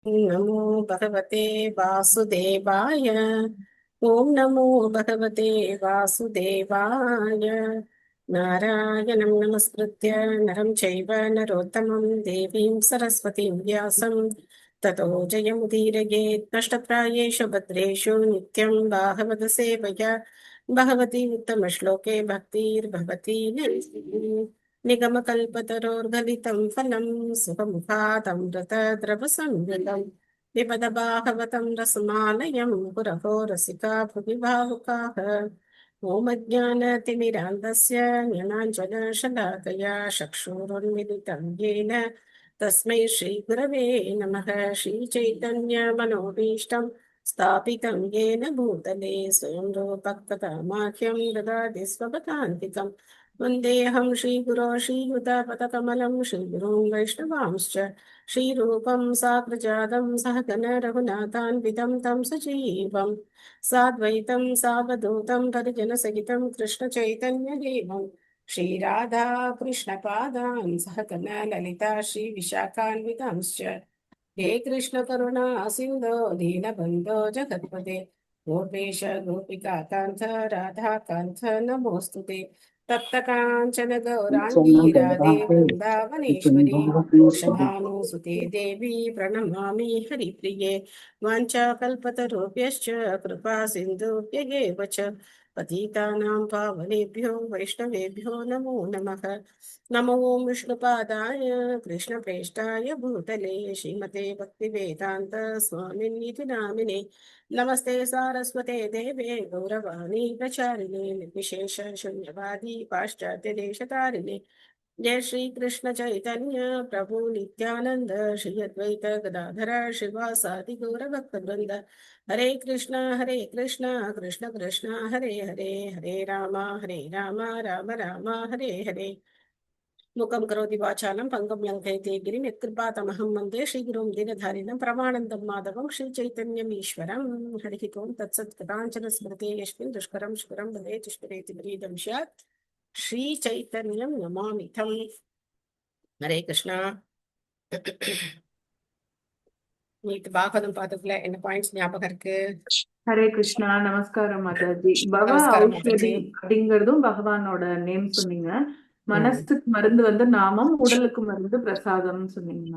नमो भगवते वासुदेवाय। ॐ नमो भगवते वासुदेवाय। नारायणं नमस्कृत्य नरं चैव नरोत्तमं देवीं सरस्वतीं व्यासं ततो जयमुदीरयेत्। नष्टप्रायेषु भद्रेषु नित्यं भागवत सेवया भगवती उत्तमश्लोके भक्तिर्भवति नैष्टिकी। निगमकल्पतरोर्गलितं फलं सुखमुखादमृतद्रवसंयुतं पिबद भागवतं रसमालयं पुरहो रसिका भुवि भावुकाः। ॐ ज्ञानाञ्जनशलाकया चक्षुरुन्मिलितं येन तस्मै श्रीगुरवे नमः। श्रीचैतन्यमनोभीष्टं स्थापितं येन भूतले स्वयं रूपः माह्यं ददाति स्वपदान्तिकम्। वन्देऽहं श्रीगुरो श्रीयुतापदकमलं श्रीगुरुं वैष्णवांश्च श्रीरूपं साग्रजातं सहगण रघुनाथान्वितं तं सजीवं साद्वैतं सावधूतं परिजनसहितं कृष्णचैतन्यदेवं श्रीराधा कृष्णपादान् सहगण ललिता श्रीविशाखान्वितांश्च। हे कृष्ण करुणा सिन्धो दीनबन्धो जगत्पते गोपेश गोपिका कान्त राधा कान्त नमोऽस्तु ते। तप्तकाञ्चन गौराङ्गी राधे वृन्दावनेश्वरी वृषभानुसुते देवी प्रणमामि हरिप्रिये। वाञ्छाकल्पतरुभ्यश्च कृपा सिन्धुभ्यः च पतितानां पावनेभ्यो वैष्णवेभ्यो नमो नमः। नमो विष्णुपादाय कृष्णप्रेष्ठाय भूतले श्रीमते भक्तिवेदान्त स्वामिन्निति नामिने। नमस्ते सारस्वते देवे गौरवाणी प्रचारिणे निर्विशेष शून्यवादी पाश्चात्यदेशतारिणे। जय श्री कृष्ण चैतन्य प्रभु नित्यानंद श्री अद्वैत गदाधर श्रीवासादि गौरभक्तवृंद। हरे कृष्ण कृष्ण कृष्ण हरे हरे हरे राम राम राम हरे हरे। मुखं करोति वाचालं पङ्गुं लङ्घयते गिरिं यत्कृपातमहं वन्दे श्रीगुरुं दीनधारिणं परमानन्दं माधवं श्रीचैतन्यम् ईश्वरं। हरिः ओं तत्सत्। कदाञ्चन स्मृते यस्मिन् दुष्करं सुकरं भवेत् दुष्करेति विरीदं स्यात् श्रीचैतन्यं नमामि तं। हरे கிருஷ்ணா. நேற்று பாகவதம் பார்த்ததுல என்ன பாயிண்ட்ஸ் ஞாபகம் இருக்கு? ஹரே கிருஷ்ணா. நமஸ்காரம் மாதாஜி. பவ நமஸ்காரம் ஔஷதி மாதாஜி. அப்படிங்கறதும் பகவானோட நேம் சொன்னீங்க. ம் மனசுக்கு மருந்து வந்து நாமம், உடலுக்கு மருந்து பிரசாதம்னு சொன்னீங்க.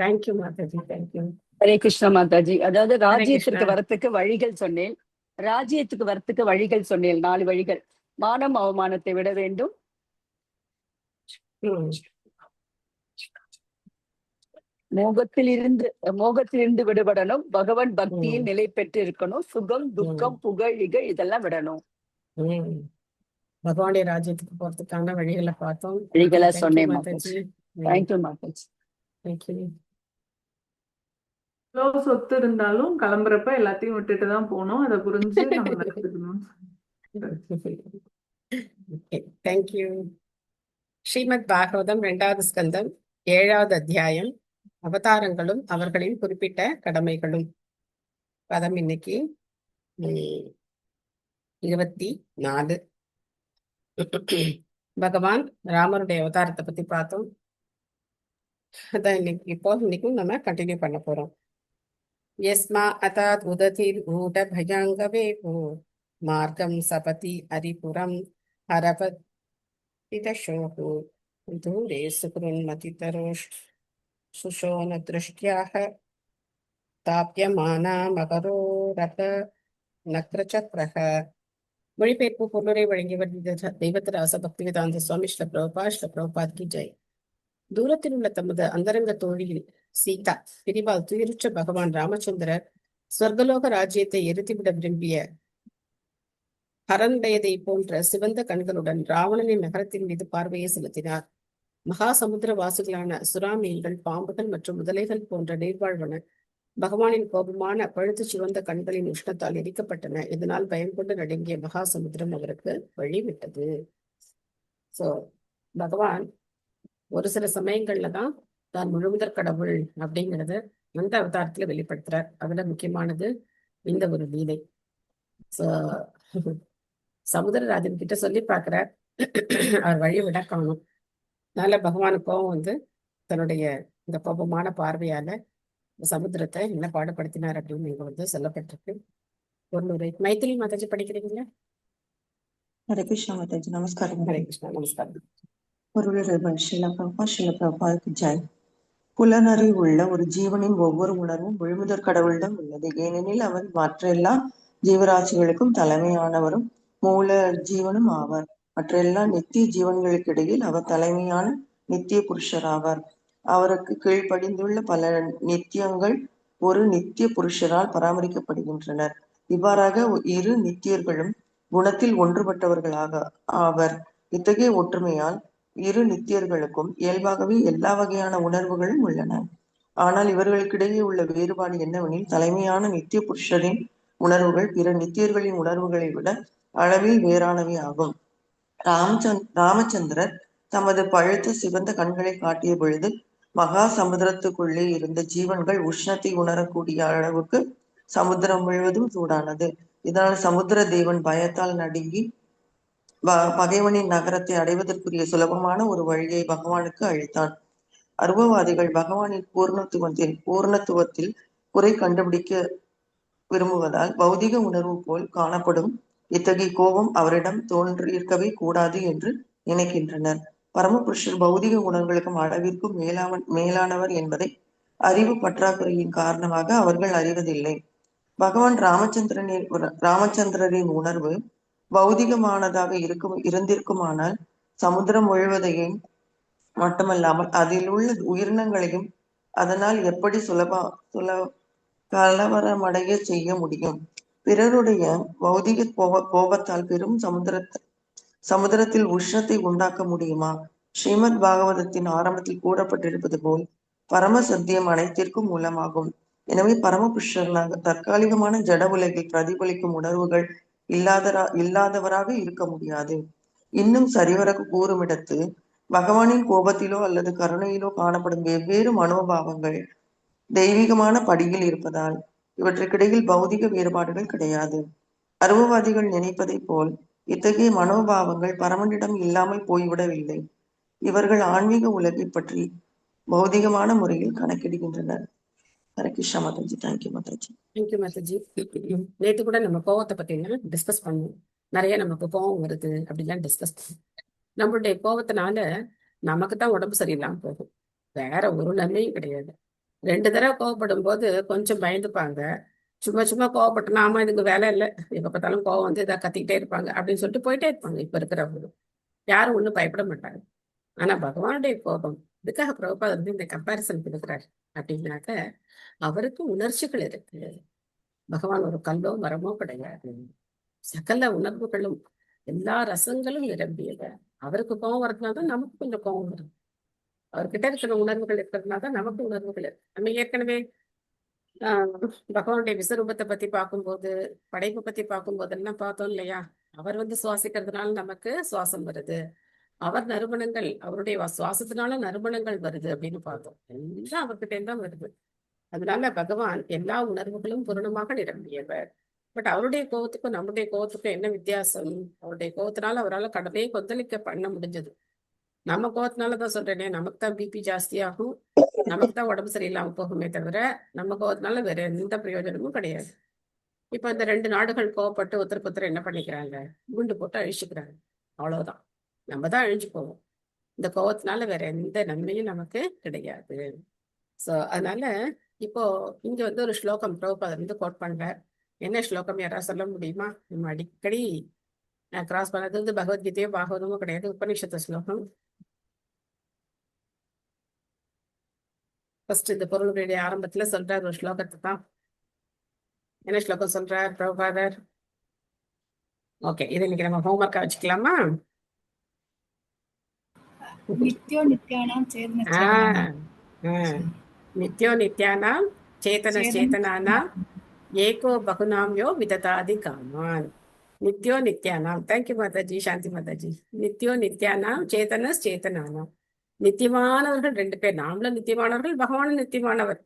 Thank you Mataji, thank you. ஹரே கிருஷ்ணா மாதாஜி. அதாவது ஹரே கிருஷ்ணா. ராஜ்யத்திற்கு வரத்துக்கு வழிகள் சொன்னேன். ராஜ்யத்துக்கு வரத்துக்கு வழிகள் சொன்னேன். 4 வழிகள். மானம் அவமானத்தை விட வேண்டும். ம் மோகத்திலிருந்து விடுபடணும். பகவான் பக்தியில் நிலை பெற்று இருக்கணும். சுகம், துக்கம், புகழ், இகழ் இதெல்லாம் விடணும். ம் பகவானுடைய ராஜ்யத்துக்கு போறதுக்கான வழிகளை பார்த்தோம். வழிகளை Thank you, சொன்னேன் Mataji. Thank you Mataji. Thank you. எவ்வளவு சொத்து இருந்தாலும் கிளம்புறப்ப எல்லாத்தையும் விட்டுட்டு தான் போகணும். அதை புரிஞ்சு நம்ம நடந்துக்கணும். Okay, thank you. Srimad Bhagavatam 2வது ஸ்கந்தம் 7வது அத்தியாயம் அவதாரங்களும் அவர்களின் குறிப்பிட்ட கடமைகளும். பதம் இன்னைக்கு 24. பகவான் ராமருடைய அவதாரத்தை பத்தி பார்த்தோம். அதான் இன்னைக்கும் நம்ம கண்டினியூ பண்ண போறோம். யஸ்மா அதாத் உததிர் ஊட பயாங்க வேபோ மார்க்கம் சபதி அரிபுரம் ஹரபத் இதசோஹு தூரே சுக்ருன்மதிதரோஷ் சுஷோன திருஷ்டியாக தாப்யமானா மகரோரக நக்ரச்சக்ரஹ. மொழிபெயர்ப்பு பொருளுரை வழங்கியவர் தெய்வத்திராச பக்தி வேதாந்த சுவாமி ஸ்ரீல பிரபுபாத் கி ஜெய். தூரத்தில் உள்ள தமது அந்தரங்க தோழியில் சீதா பிரிவால் துயருற்ற பகவான் ராமச்சந்திரர் ஸ்வர்கலோக ராஜ்யத்தை எரித்துவிட விரும்பிய ஹரனுடையதை போன்ற சிவந்த கண்களுடன் ராவணனின் நகரத்தின் மீது பார்வையை செலுத்தினார். மகா சமுத்திர வாசிகளான சுறாமீன்கள், பாம்புகள் மற்றும் முதலைகள் போன்ற நீர்வாழ்வன பகவானின் கோபமான பழுத்து சிவந்த கண்களின் உஷ்ணத்தால் எரிக்கப்பட்டன. இதனால் பயம் கொண்டு நடுங்கிய மகா சமுத்திரம் அவருக்கு வழிவிட்டது. சோ பகவான் ஒரு சில சமயங்கள்ல தான் தான் முழுமுதற் கடவுள் அப்படிங்கிறத அந்த அவதாரத்துல வெளிப்படுத்துறார். அதுல முக்கியமானது இந்த ஒரு லீலை. சமுத்திரராஜன் கிட்ட சொல்லி பார்க்கிறார், அவர் வழி விட காணும். அதனால பகவானு கோபம் வந்து தன்னுடைய இந்த கோபமான பார்வையால சமுத்திரத்தை என்ன பாடுபடுத்தினார் அப்படின்னு இங்க வந்து சொல்லப்பட்டிருக்கு. பொருளுரை மைத்திலி மாதாஜி படிக்கிறீங்களா? ஹரே கிருஷ்ணா மாதாஜி, நமஸ்காரம். ஹரே கிருஷ்ணா, நமஸ்காரம். பொருளுரை ஷில பிரபாவுக்கு ஜெய். புலனறி உள்ள ஒரு ஜீவனின் ஒவ்வொரு உணர்வும் விழுமுதற் கடவுளிடம் உள்ளது. ஏனெனில் அவர் மற்ற எல்லா ஜீவராசிகளுக்கும் தலைமையானவரும் மூல ஜீவனும் ஆவார். மற்ற எல்லா நித்திய ஜீவன்களுக்கிடையில் அவர் தலைமையான நித்திய புருஷர் ஆவார். அவருக்கு கீழ்ப்படிந்துள்ள பல நித்தியங்கள் ஒரு நித்திய புருஷரால் பராமரிக்கப்படுகின்றனர். இவ்வாறாக இரு நித்தியர்களும் குணத்தில் ஒன்றுபட்டவர்களாக ஆவர். இத்தகைய ஒற்றுமையால் இரு நித்தியர்களுக்கும் இயல்பாகவே எல்லா வகையான உணர்வுகளும் உள்ளன. ஆனால் இவர்களுக்கிடையே உள்ள வேறுபாடு என்னவெனில், தலைமையான நித்திய புருஷரின் உணர்வுகள் பிற நித்தியர்களின் உணர்வுகளை விட அளவில் வேறானவை ஆகும். ராமச்சந்திரர் தமது பழுத்த சிவந்த கண்களை காட்டிய பொழுது மகா சமுத்திரத்துக்குள்ளே இருந்த ஜீவன்கள் உஷ்ணத்தை உணரக்கூடிய அளவுக்கு சமுத்திரம் முழுவதும் சூடானது. இதனால் சமுத்திர தேவன் பயத்தால் நடுங்கி பகைவனின் நகரத்தை அடைவதற்குரிய சுலபமான ஒரு வழியை பகவானுக்கு அளித்தான். அருவவாதிகள் பகவானின் பூர்ணத்துவத்தில் குறை கண்டுபிடிக்க விரும்புவதால் பௌதிக உணர்வு போல் காணப்படும் இத்தகைய கோபம் அவரிடம் தோன்றியிருக்கவே கூடாது என்று நினைக்கின்றனர். பரமபுருஷர் பௌதிக உணர்வுகளுக்கும் அளவிற்கும் மேலானவர் என்பதை அறிவு பற்றாக்குறையின் காரணமாக அவர்கள் அறிவதில்லை. பகவான் ராமச்சந்திரரின் உணர்வு பௌதிகமானதாக இருந்திருக்குமானால் சமுத்திரம் முழுவதையும் மட்டுமல்லாமல் அதில் உள்ள உயிரினங்களையும் அதனால் எப்படி கலவரமடைய செய்ய முடியும். பிறருடைய பௌதிக கோபத்தால் பெரும் சமுத்திரத்தில் உஷ்ணத்தை உண்டாக்க முடியுமா? ஸ்ரீமத் பாகவதத்தின் ஆரம்பத்தில் கூறப்பட்டிருப்பது போல் பரம சத்தியம் அனைத்திற்கும் மூலமாகும். எனவே பரமபுருஷர் தற்காலிகமான ஜட உலகில் பிரதிபலிக்கும் உணர்வுகள் இல்லாதவராக இருக்க முடியாது. இன்னும் சரிவர கூறுமிடத்து பகவானின் கோபத்திலோ அல்லது கருணையிலோ காணப்படும் வெவ்வேறு மனோபாவங்கள் தெய்வீகமான படியில் இருப்பதால் இவற்றுக்கிடையில் பௌதிக வேறுபாடுகள் கிடையாது. அருவவாதிகள் நினைப்பதை போல் இத்தகைய மனோபாவங்கள் பரமனிடம் இல்லாமல் போய்விடவில்லை. இவர்கள் ஆன்மீக உலகை பற்றி பௌதிகமான முறையில் கணக்கிடுகின்றனர். ஹரே கிருஷ்ணா மாதாஜி. தேங்க்யூ மாதாஜி. தேங்க்யூ மாதாஜி. நேற்று கூட நம்ம கோவத்தை பத்தி டிஸ்கஸ் பண்ணுவோம். நிறைய நமக்கு கோவம் வருது அப்படிலாம் டிஸ்கஸ் பண்ணுவோம். நம்மளுடைய கோவத்தினால நமக்கு தான் உடம்பு சரியில்லாம போகும், வேற ஒரு நன்மையும் கிடையாது. 2 தடவை கோவப்படும் போது கொஞ்சம் பயந்துப்பாங்க. சும்மா சும்மா கோவப்பட்டோம்னா ஆமா இதுக்கு வேலை இல்லை, எப்ப பார்த்தாலும் கோவம் வந்து இதை கத்திக்கிட்டே இருப்பாங்க அப்படின்னு சொல்லிட்டு போயிட்டே இருப்பாங்க. இப்ப இருக்கிறவங்க யாரும் ஒன்றும் பயப்பட மாட்டாங்க. ஆனா பகவானுடைய கோபம் இதுக்காக பிரபுபாதர் வந்து இந்த கம்பாரிசன் கொடுக்குறாரு அப்படின்னாக்க, அவருக்கு உணர்ச்சிகள் இருக்கு. பகவான் ஒரு கல்லோ மரமோ கிடையாது. சகல உணர்வுகளும் எல்லா ரசங்களும் நிரம்பியவர். அவருக்கு கோபம் வரதுனால தான் நமக்கு கொஞ்சம் கோபம் வரும். அவர்கிட்ட இருக்கிற உணர்வுகள் இருக்கிறதுனால தான் நமக்கு உணர்வுகள் இருக்கு. நம்ம ஏற்கனவே பகவானுடைய விஸ்வரூபத்தை பத்தி பார்க்கும்போது, படைப்பு பத்தி பார்க்கும்போதெல்லாம் பார்த்தோம் இல்லையா? அவர் வந்து சுவாசிக்கிறதுனால நமக்கு சுவாசம் வருது, அவர் நறுமணங்கள் அவருடைய சுவாசத்தினால நறுமணங்கள் வருது அப்படின்னு பார்த்தோம். எல்லாம் அவர்கிட்ட தான் வருது. அதனால பகவான் எல்லா உணர்வுகளும் பூரணமாக நிரம்பியவர். பட் அவருடைய கோபத்துக்கும் நம்முடைய கோபத்துக்கும் என்ன வித்தியாசம்? அவருடைய கோபத்தினால அவரால் கடலையே கொந்தளிக்க பண்ண முடிஞ்சது. நம்ம கோபத்தினாலதான் சொல்றேனே, நமக்கு தான் பிபி ஜாஸ்தியாகும், நமக்கு தான் உடம்பு சரியில்லாம போகுமே தவிர நம்ம கோபத்தினால வேற எந்த பிரயோஜனமும் கிடையாது. இப்ப இந்த 2 நாடுகள் கோவப்பட்டு ஒருத்தருக்கு என்ன பண்ணிக்கிறாங்க, குண்டு போட்டு அழிச்சுக்கிறாங்க. அவ்வளவுதான், நம்ம தான் அழிஞ்சு போவோம். இந்த கோபத்தினால வேற எந்த நன்மையும் நமக்கு கிடையாது. சோ அதனால இப்போ இங்க வந்து ஒரு ஸ்லோகம் பிரபுபாதர் வந்து கோட் பண்றார். என்ன ஸ்லோகம் யாராவது சொல்ல முடியுமா? நம்ம அடிக்கடி கிராஸ் பண்ணது வந்து பகவத்கீதையோ பாகவதமோ கிடையாது, உபநிஷத்து ஸ்லோகம். ஃபர்ஸ்ட் இந்த பொருளுடைய ஆரம்பத்துல சொல்றார் ஒரு ஸ்லோகத்தை தான். என்ன ஸ்லோகம் சொல்றார் பிரபுபாதர்? ஓகே, இதை இன்னைக்கு நம்ம ஹோம்ஒர்க்கா வச்சுக்கலாமா? நித்யோ நித்யானாம் நித்யோ நித்யானாம் சேதனானாம் ஏகோ பகுநாம்யோ விததாதி காமான். நித்யோ நித்யானாம். தேங்க்யூ மாதாஜி, சாந்தி மாதாஜி. நித்யோ நித்யானாம் சேதனானாம். நித்தியமானவர்கள் 2 பேர். நாமளும் நித்தியமானவர்கள், பகவானும் நித்தியமானவர்.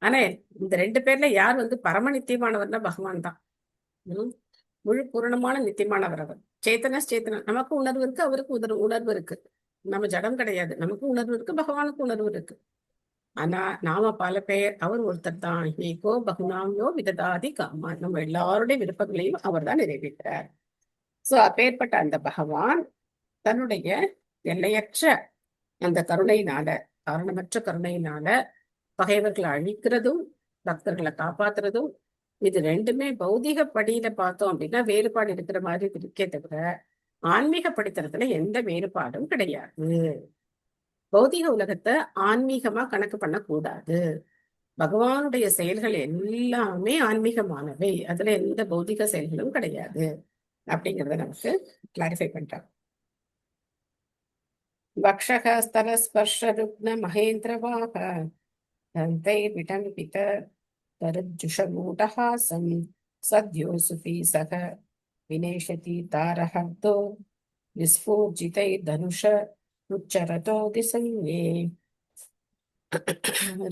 ஆனா இந்த 2 பேர்ல யார் வந்து பரம நித்தியமானவர்னா பகவான் தான். முழு பூரணமான நித்தியமானவர் அவர். சேத்தனா நமக்கு உணர்வு இருக்கு, அவருக்கு உணர்வு இருக்கு. நம்ம ஜடம் கிடையாது, நமக்கு உணர்வு இருக்கு, பகவானுக்கு உணர்வு இருக்கு. ஆனா நாம பல பேர், அவர் ஒருத்தர் தான். ஏகோ பகுநாம்யோ விததாதி காமா, நம்ம எல்லாருடைய விருப்பங்களையும் அவர் தான் நிறைவேற்றார். சோ அப்பேற்பட்ட அந்த பகவான் தன்னுடைய எல்லையற்ற அந்த கருணையினால, காரணமற்ற கருணையினால பகைவர்களை அழிக்கிறதும் பக்தர்களை காப்பாத்துறதும், இது ரெண்டுமே பௌதிக படியில பார்த்தோம் அப்படின்னா வேறுபாடு இருக்கிற மாதிரி இருக்கே தவிர ஆன்மீக படித்தரத்துல எந்த வேறுபாடும் கிடையாது. பௌதிக உலகத்தை ஆன்மீகமா கணக்கு பண்ணக்கூடாது. பகவானுடைய செயல்கள் எல்லாமே ஆன்மீகமானவை, அதுல எந்த பௌதிக செயல்களும் கிடையாது அப்படிங்கறத நமக்கு கிளாரிஃபை பண்றாங்க. வக்ஷக ஸ்தல ஸ்பர்ஷ ருக்ன மகேந்திரவாக தந்தை விடம்பித தருஜுஷமூடஹாசம் சத்யோ சுபி சக வினேஷதி தாரஹர்தோ விஸ்பூர்ஜிதை தனுஷ உச்சரதோ திசையே.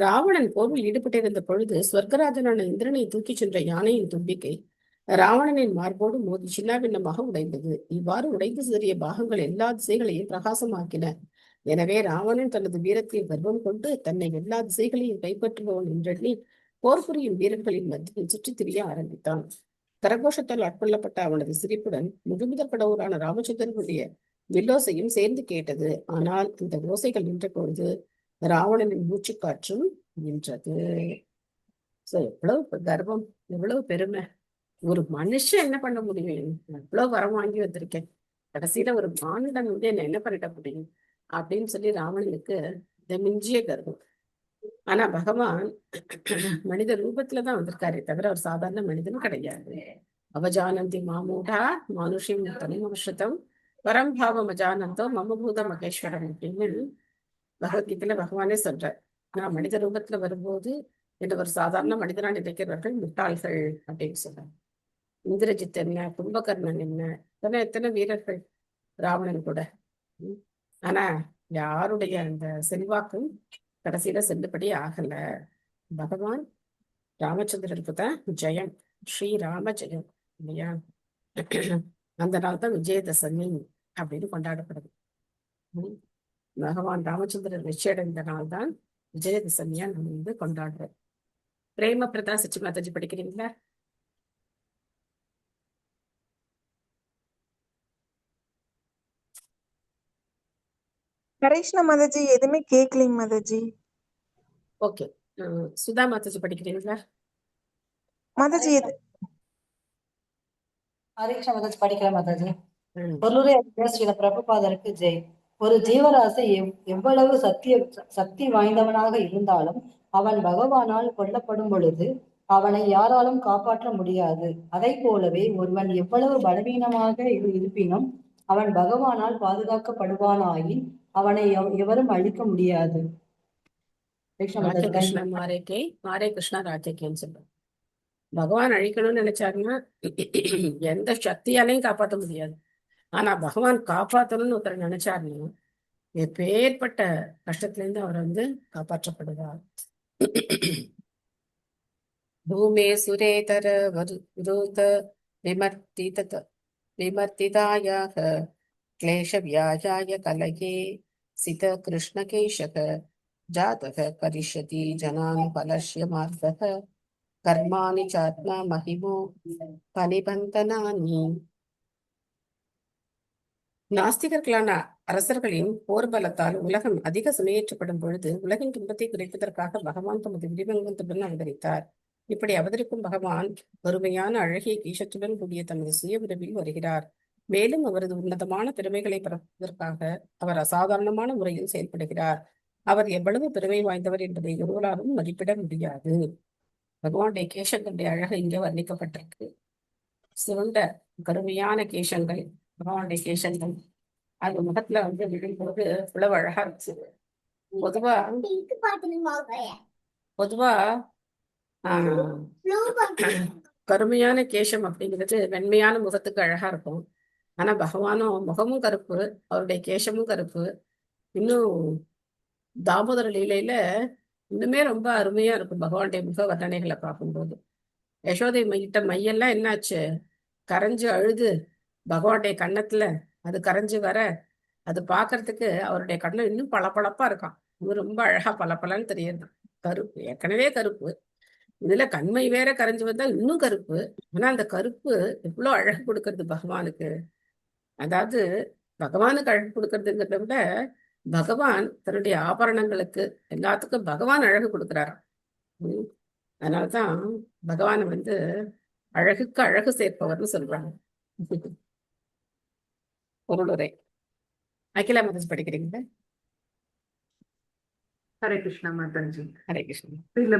ராவணன் போரில் ஈடுபட்டிருந்த பொழுது ஸ்வர்கராஜனான இந்திரனை தூக்கிச் சென்ற யானையின் தும்பிக்கை ராவணனின் மார்போடு மோதி சின்னாபின்னமாக உடைந்தது. இவ்வாறு உடைந்து சிதறிய பாகங்கள் எல்லா திசைகளையும் பிரகாசமாக்கின. எனவே ராவணன் தனது வீரத்தில் கர்வம் கொண்டு தன்னை எல்லா திசைகளையும் கைப்பற்றுபவன் என்றெண்ணி போர் புரியும் வீரர்களின் மத்தியில் சுற்றித் திரிய ஆரம்பித்தான். கரகோஷத்தால் ஆட்கொள்ளப்பட்ட அவனது சிரிப்புடன் முழுமுதற் கடவுளான ராமச்சந்திரனுடைய வில்லோசையும் சேர்ந்து கேட்டது. ஆனால் இந்த ஓசைகள் நின்ற பொழுது ராவணனின் மூச்சுக்காற்றும் நின்றது. சோ எவ்வளவு கர்வம், எவ்வளவு பெருமை! ஒரு மனுஷன் என்ன பண்ண முடியும்? எவ்வளவு வரம் வாங்கி வந்திருக்கேன், கடைசியில ஒரு மானிடன் வந்து என்ன என்ன பண்ணிட முடியும் அப்படின்னு சொல்லி ராவணனுக்கு இந்த மிஞ்சிய கர்வம். ஆனா பகவான் மனித ரூபத்துலதான் வந்திருக்காரே தவிர அவர் சாதாரண மனிதனும் கிடையாது. அவஜானந்தி மாமூடா மானுஷிம் தனிமஸ்ருதம் பரம்பாவம் அஜானந்தோ மமபூத மகேஸ்வரம் அப்படின்னு பகவத்கீதையில பகவானே சொல்றார். நான் மனித ரூபத்துல வரும்போது என்று ஒரு சாதாரண மனிதனா நினைக்கிறவர்கள் முட்டாள்கள் அப்படின்னு சொல்றார். இந்திரஜித் என்ன, கும்பகர்ணன் என்ன, எத்தனை வீரர்கள் ராவணன் கூட. ஆனா யாருடைய அந்த செல்வாக்கும் கடைசியில செல்லுபடி ஆகல. பகவான் ராமச்சந்திரனுக்கு தான் ஜெயம், ஸ்ரீராம ஜெயம் இல்லையா? அந்த நாள் தான் விஜயதசமி அப்படின்னு கொண்டாடப்படுது. பகவான் ராமச்சந்திரன் வெற்றியடைந்த நாள் தான் விஜயதசமியா நம்ம வந்து கொண்டாடுறோம். பிரேம பிரதா சச்சி மாதாஜி படிக்கிறீங்களா? கரேஷ்னா மாதாஜி எதுவுமே கேட்கலைங்க மாதாஜி. ஓகே. சுதா மாதாஜி படிக்கிறீங்களா? மாதாஜி எது ஹரேஷா மாதாஜி படிக்கிற மாதாஜி. ம். பொருளுரை ஸ்ரீல பிரபுபாதருக்கு ஜெய். ஒரு ஜீவராசி எவ்வளவு சக்தி வாய்ந்தவனாக இருந்தாலும் அவன் பகவானால் கொல்லப்படும் பொழுது அவனை யாராலும் காப்பாற்ற முடியாது. அதை போலவே ஒருவன் எவ்வளவு பலவீனமாக இருப்பினும் அவன் பகவானால் பாதுகாக்கப்படுவானாயின் அவனை எவரும் அழிக்க முடியாது. ஹரேஷா ராதே மாதாஜி, கிருஷ்ணா மாரேக்கே, மாரே கிருஷ்ணா ராதேக்கேன்னு சொல்றோம். பகவான் அழிக்கணும்னு நினைச்சாருன்னா எந்த சக்தியாலையும் காப்பாற்ற முடியாது. ஆனா பகவான் காப்பாற்றணும்னு ஒருத்தர் நினைச்சாருன்னா எப்பேற்பட்ட கஷ்டத்துல இருந்து அவர் வந்து காப்பாற்றப்படுவார். பூமே சுரேதர விரோத விமர்த்திதாயாக கிளேஷ வியாஜாய கலகே சித கிருஷ்ண கேஷக ஜாதக கரிஷ்யதி ஜனான் பலஷ்ய மார்த்தக கர்மாணி சாத்மா மகிமோ பனிபந்தனானி. நாஸ்திகர்களான அரசர்களின் போர் பலத்தால் உலகம் அதிக சுமையேற்றப்படும் பொழுது உலகின் துன்பத்தை குறைப்பதற்காக பகவான் தமது விரிவங்கத்துடன் அவதரித்தார். இப்படி அவதரிக்கும் பகவான் வறுமையான அழகிய கீஷத்துடன் கூடிய தமது சுய உறவில் வருகிறார். மேலும் அவரது உன்னதமான பெருமைகளை பரப்புவதற்காக அவர் அசாதாரணமான முறையில் செயல்படுகிறார். அவர் எவ்வளவு பெருமை வாய்ந்தவர் என்பதை ஒருவராலும் மதிப்பிட முடியாது. பகவானுடைய கேசங்களுடைய அழகு இங்கே வர்ணிக்கப்பட்டிருக்கு. சுருண்ட கருமையான கேசங்கள், பகவானுடைய கேசங்கள், அது முகத்துல வந்து விழும்போது இவ்வளவு அழகா இருந்துச்சு. பொதுவா கருமையான கேசம் அப்படிங்கிறது வெண்மையான முகத்துக்கு அழகா இருக்கும். ஆனா பகவானும் முகமும் கருப்பு, அவருடைய கேசமும் கருப்பு. இன்னும் தாமோதர லீலையில இன்னுமே ரொம்ப அருமையா இருக்கும் பகவானுடைய முக வர்ணனைகளை பார்க்கும்போது. யசோதை மையிட்ட மையெல்லாம் என்னாச்சு, கரைஞ்சு அழுது பகவானுடைய கன்னத்துல அது கரைஞ்சு வர அது பாக்குறதுக்கு அவருடைய கண்ணம் இன்னும் பளபளப்பா இருக்கான். இது ரொம்ப அழகா பளபளன்னு தெரியுது. கருப்பு, ஏற்கனவே கருப்பு, இதுல கண்மை வேற கரைஞ்சு வந்தா இன்னும் கருப்பு. ஆனா அந்த கருப்பு எவ்வளவு அழகு கொடுக்கறது பகவானுக்கு. அதாவது பகவானுக்கு அழகு கொடுக்கறதுங்கிறத விட பகவான் தன்னுடைய ஆபரணங்களுக்கு எல்லாத்துக்கும் பகவான் அழகு கொடுக்கிறார். அதனாலதான் பகவானை அழகுக்கு அழகு சேர்ப்பவர்னு சொல்றாங்க. பொருளுரை. அகிலா மதஸ் படிக்கிறீங்களா? ஹரே கிருஷ்ணா மாதாஜி. ஹரே கிருஷ்ணா.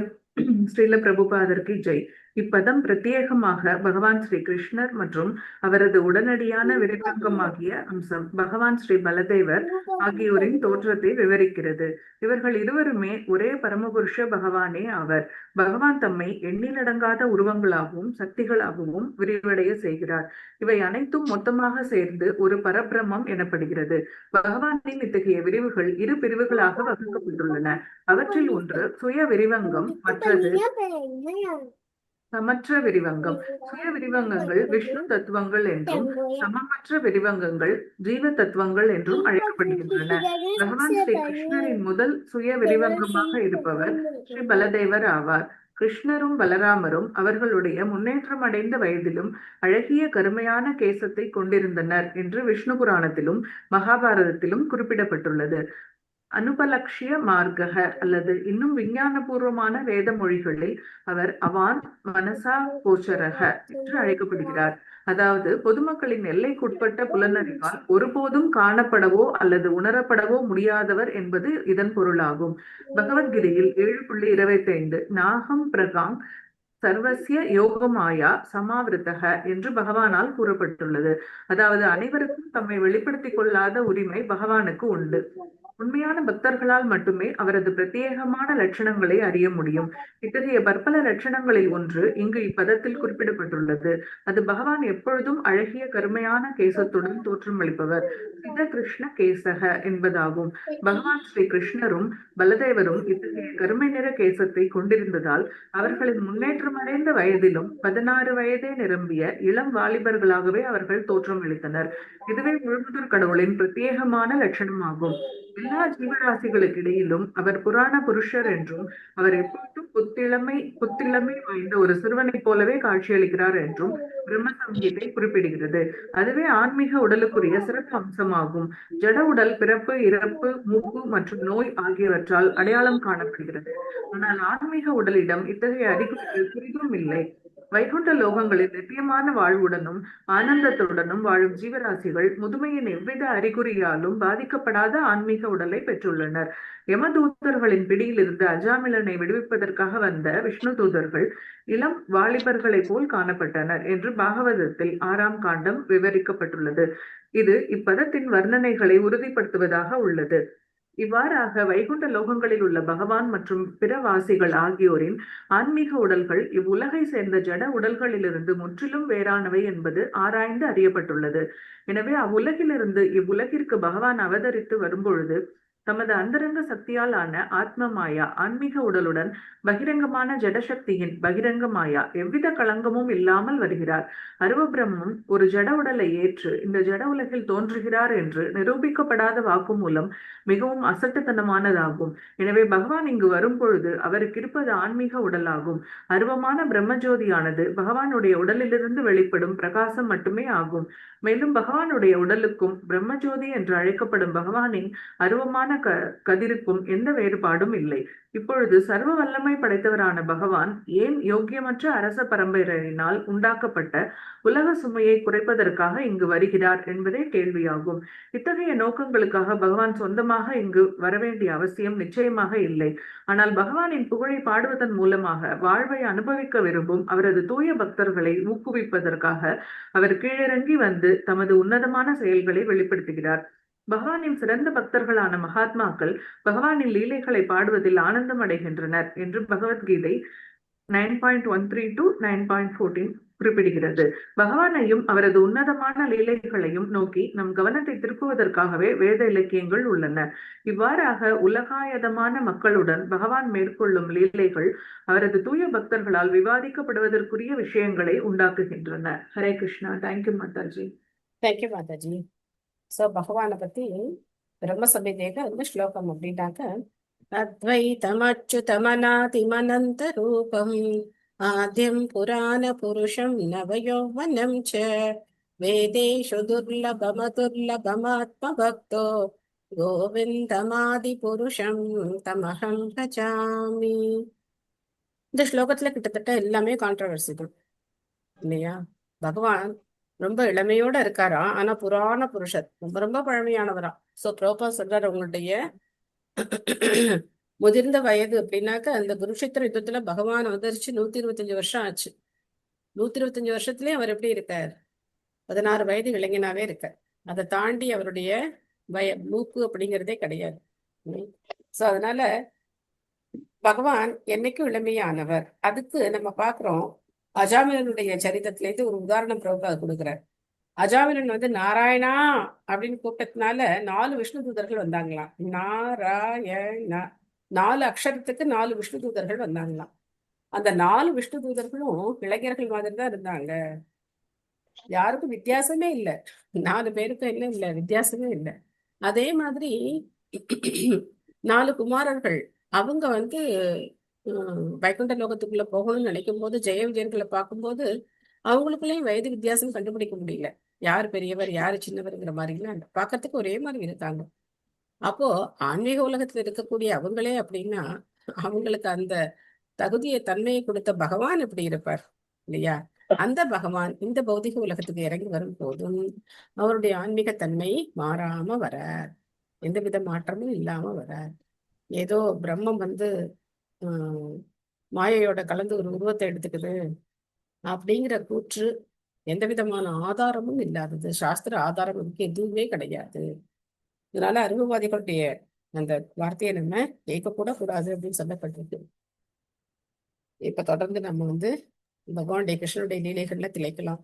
ஸ்ரீல பிரபுபாதருக்கு ஜெய். இப்பதம் பிரத்யேகமாக பகவான் ஸ்ரீ கிருஷ்ணர் மற்றும் அவரது உடனடியான விரிவாக்கமாகிய அம்சம் பகவான் ஸ்ரீ பலதேவர் ஆகியோரின் தோற்றத்தை விவரிக்கிறது. இவர்கள் இருவருமே ஒரே பரமபுருஷ பகவானே ஆவர். பகவான் தம்மை எண்ணிலடங்காத உருவங்களாகவும் சக்திகளாகவும் விரிவடைய செய்கிறார். இவை அனைத்தும் மொத்தமாக சேர்ந்து ஒரு பரபிரம்மம் எனப்படுகிறது. பகவானின் இத்தகைய விரிவுகள் இரு பிரிவுகளாக வகுக்கப்பட்டுள்ளன. அவற்றில் ஒன்று சுய விரிவங்கம், மற்றது சமற்ற விரிவங்கம். சுய விரிவங்கங்கள் விஷ்ணு தத்துவங்கள் என்றும் சமமற்ற விரிவங்கங்கள் ஜீவ தத்துவங்கள் என்றும் அழைக்கப்படுகின்றன. பகவான் ஸ்ரீ கிருஷ்ணரின் முதல் சுய விரிவங்கமாக இருப்பவர் ஸ்ரீ பலதேவர் ஆவார். கிருஷ்ணரும் பலராமரும் அவர்களுடைய முன்னேற்றம் அடைந்த வயதிலும் அழகிய கருமையான கேசத்தை கொண்டிருந்தனர் என்று விஷ்ணு புராணத்திலும் மகாபாரதத்திலும் குறிப்பிடப்பட்டுள்ளது. அனுபலக்ஷிய மார்க்கக அல்லது இன்னும் விஞ்ஞானபூர்வமான வேத மொழிகளில் அவர் அவான் மனசா கோச்சரக என்று அழைக்கப்படுகிறார். அதாவது பொதுமக்களின் எல்லைக்குட்பட்ட புலனறிவால் ஒருபோதும் காணப்படவோ அல்லது உணரப்படவோ முடியாதவர் என்பது இதன் பொருளாகும். பகவத்கீதையில் 7.25 நாகம் பிரகாங் சர்வசிய யோகமாயா சமாவிருத்தக என்று பகவானால் கூறப்பட்டுள்ளது. அதாவது அனைவருக்கும் தம்மை வெளிப்படுத்திக் கொள்ளாத உரிமை பகவானுக்கு உண்டு. உண்மையான பக்தர்களால் மட்டுமே அவரது பிரத்யேகமான லட்சணங்களை அறிய முடியும். இத்தகைய பற்பல லட்சணங்களில் ஒன்று இங்கு இப்பதத்தில் குறிப்பிடப்பட்டுள்ளது. அது பகவான் எப்பொழுதும் அழகிய கருமையான கேசத்துடன் தோற்றமளிப்பவர், சித கிருஷ்ண கேசக என்பதாகும். பகவான் ஸ்ரீ கிருஷ்ணரும் பலதேவரும் இத்தகைய கருமை நிற கேசத்தை கொண்டிருந்ததால் அவர்களின் முன்னேற்றமடைந்த வயதிலும் 16 வயதே நிரம்பிய இளம் வாலிபர்களாகவே அவர்கள் தோற்றமளித்தனர். இதுவே முழுமுதற் கடவுளின் பிரத்யேகமான லட்சணமாகும். எல்லா ஜீவராசிகளுக்கு இடையிலும் அவர் புராண புருஷர் என்றும் அவர் எப்பொழுதும் புத்திளமை வாய்ந்த ஒரு சிறுவனை போலவே காட்சியளிக்கிறார் என்றும் பிரம்ம சங்கீதை குறிப்பிடுகிறது. அதுவே ஆன்மீக உடலுக்குரிய சிறப்பு அம்சமாகும். ஜட உடல் பிறப்பு, இறப்பு, மூப்பு மற்றும் நோய் ஆகியவற்றால் அடையாளம் காணப்படுகிறது. ஆனால் ஆன்மீக உடலிடம் இத்தகைய அறிகுறிகள் சிறிதும் இல்லை. வைகுண்ட லோகங்களில் நித்தியமான வாழ்வுடனும் ஆனந்தத்துடனும் வாழும் ஜீவராசிகள் முதுமையின் எவ்வித அறிகுறியாலும் பாதிக்கப்படாத ஆன்மீக உடலை பெற்றுள்ளனர். யமதூதர்களின் பிடியிலிருந்து அஜாமிலனை விடுவிப்பதற்காக வந்த விஷ்ணு தூதர்கள் இளம் வாலிபர்களை போல் காணப்பட்டனர் என்று பாகவதத்தில் 6ஆம் காண்டம் விவரிக்கப்பட்டுள்ளது. இது இப்பதத்தின் வர்ணனைகளை உறுதிப்படுத்துவதாக உள்ளது. இவ்வாறாக வைகுண்ட லோகங்களில் உள்ள பகவான் மற்றும் பிற வாசிகள் ஆகியோரின் ஆன்மீக உடல்கள் இவ்வுலகை சேர்ந்த ஜட உடல்களிலிருந்து முற்றிலும் வேறானவை என்பது ஆராய்ந்து அறியப்பட்டுள்ளது. எனவே அவ்வுலகிலிருந்து இவ்வுலகிற்கு பகவான் அவதரித்து வரும்பொழுது தமது அந்தரங்க சக்தியால் ஆன ஆத்ம மாயா ஆன்மீக உடலுடன் பகிரங்கமான ஜடசக்தியின் பகிரங்க மாயா எவ்வித களங்கமும் இல்லாமல் வருகிறார். அருவ பிரம்மம் ஒரு ஜட உடலை ஏற்று இந்த ஜட உலகில் தோன்றுகிறார் என்று நிரூபிக்கப்படாத வாக்குமூலம் மிகவும் அசட்டுத்தனமானதாகும். எனவே பகவான் இங்கு வரும் பொழுது அவருக்கு இருப்பது ஆன்மீக உடலாகும். அருவமான பிரம்மஜோதியானது பகவானுடைய உடலிலிருந்து வெளிப்படும் பிரகாசம் மட்டுமே ஆகும். மேலும் பகவானுடைய உடலுக்கும் பிரம்மஜோதி என்று அழைக்கப்படும் பகவானின் அருவமான கதிருக்கும் எந்த வேறுபாடும் இல்லை. இப்பொழுது சர்வ வல்லமை படைத்தவரான பகவான் ஏன் யோக்கியமற்ற அரச பரம்பரையினால் உண்டாக்கப்பட்ட உலக சுமையை குறைப்பதற்காக இங்கு வருகிறார் என்பதே கேள்வியாகும். இத்தகைய நோக்கங்களுக்காக பகவான் சொந்தமாக இங்கு வரவேண்டிய அவசியம் நிச்சயமாக இல்லை. ஆனால் பகவானின் புகழை பாடுவதன் மூலமாக வாழ்வை அனுபவிக்க விரும்பும் அவரது தூய பக்தர்களை ஊக்குவிப்பதற்காக அவர் கீழிறங்கி வந்து தமது உன்னதமான செயல்களை வெளிப்படுத்துகிறார். பகவானின் சிறந்த பக்தர்களான மகாத்மாக்கள் பகவானின் லீலைகளை பாடுவதில் ஆனந்தம் அடைகின்றனர் என்று பகவத்கீதை 9.13 to 9.14 குறிப்பிடுகிறது. பகவானையும் அவரது உன்னதமான லீலைகளையும் நோக்கி நம் கவனத்தை திருப்புவதற்காகவே வேத இலக்கியங்கள் உள்ளன. இவ்வாறாக உலகாயதமான மக்களுடன் பகவான் மேற்கொள்ளும் லீலைகள் அவரது தூய பக்தர்களால் விவாதிக்கப்படுவதற்குரிய விஷயங்களை உண்டாக்குகின்றன. Hare Krishna. Thank you Mataji. Thank you Mataji. So பகவானை பத்தி பிரம்ம சம்ஹிதையில ஸ்லோகம் அப்படின்னாக்க अद्वैतमच्युतमनातिमनन्तरूपम् आद्यं पुराणपुरुषं नवयौवनं च वेदेषु दुर्लभमदुर्लभमात्मभक्तो கோவிந்தமாதிபுருஷம் தமஹம் பஜாமி. இந்த ஸ்லோகத்துல கிட்டத்தட்ட எல்லாமே கான்ட்ரவர்சி தான் இல்லையா? பகவான் ரொம்ப இளமையோட இருக்காராம், ஆனா புராண புருஷர், ரொம்ப ரொம்ப பழமையானவரா. சோ பிரபா சொல்றாரு, உங்களுடைய முதிர்ந்த வயது அப்படின்னாக்க அந்த குருஷேத்திர யுத்தத்துல பகவான் அவதரிச்சு 125 வருஷம் ஆச்சு. 125 வருஷத்துலயும் அவர் எப்படி இருக்கார்? 16 வயது இளைஞனாவே இருக்கார். அதை தாண்டி அவருடைய மூப்பு அப்படிங்கிறதே கிடையாது. சோ அதனால பகவான் என்னைக்கும் இளமையானவர். அதுக்கு நம்ம பாக்குறோம், அஜாமிலனுடைய சரித்திரத்திலேருந்து ஒரு உதாரணம் பிரபுபாத கொடுக்குறார். அஜாமிலன் நாராயணா அப்படின்னு கூப்பிட்டதுனால 4 விஷ்ணு தூதர்கள் வந்தாங்களாம். நாராயணா 4 அக்ஷரத்துக்கு 4 விஷ்ணு தூதர்கள் வந்தாங்களாம். அந்த 4 விஷ்ணு தூதர்களும் இளைஞர்கள் மாதிரி தான் இருந்தாங்க. யாருக்கும் வித்தியாசமே இல்லை. 4 பேருக்கும் என்ன இல்லை, வித்தியாசமே இல்லை. அதே மாதிரி 4 குமாரர்கள் அவங்க வைகுண்ட லோகத்துக்குள்ள போகணும்னு நினைக்கும் போது ஜெய விஜயர்களை பார்க்கும்போது அவங்களுக்குள்ளேயும் வயது வித்தியாசம் கண்டுபிடிக்க முடியல. யார் பெரியவர் யாரு சின்னவர்ங்கிற மாதிரிலாம் பார்க்கறதுக்கு ஒரே மாதிரி இருக்காங்க. அப்போ ஆன்மீக உலகத்துல இருக்கக்கூடிய அவங்களே அப்படின்னா அவங்களுக்கு அந்த தகுதியை தன்மையை கொடுத்த பகவான் எப்படி இருப்பார் இல்லையா? அந்த பகவான் இந்த பௌதிக உலகத்துக்கு இறங்கி வரும் போதும் அவருடைய ஆன்மீக தன்மை மாறாம வரார், எந்தவித மாற்றமும் இல்லாம வரார். ஏதோ பிரம்மம் மாயையோட கலந்து ஒரு உருவத்தை எடுத்துக்குது அப்படிங்கிற கூற்று எந்த விதமான ஆதாரமும் இல்லாதது. சாஸ்திர ஆதாரம் நமக்கு எதுவுமே கிடையாது. இதனால அறிவுவாதிகளுடைய அந்த வார்த்தையை நம்ம கேட்கக்கூட கூடாது அப்படின்னு சொல்லப்பட்டிருக்கு. இப்ப தொடர்ந்து நம்ம பகவானுடைய கிருஷ்ணனுடைய லீலைகள்ல திளைக்கலாம்.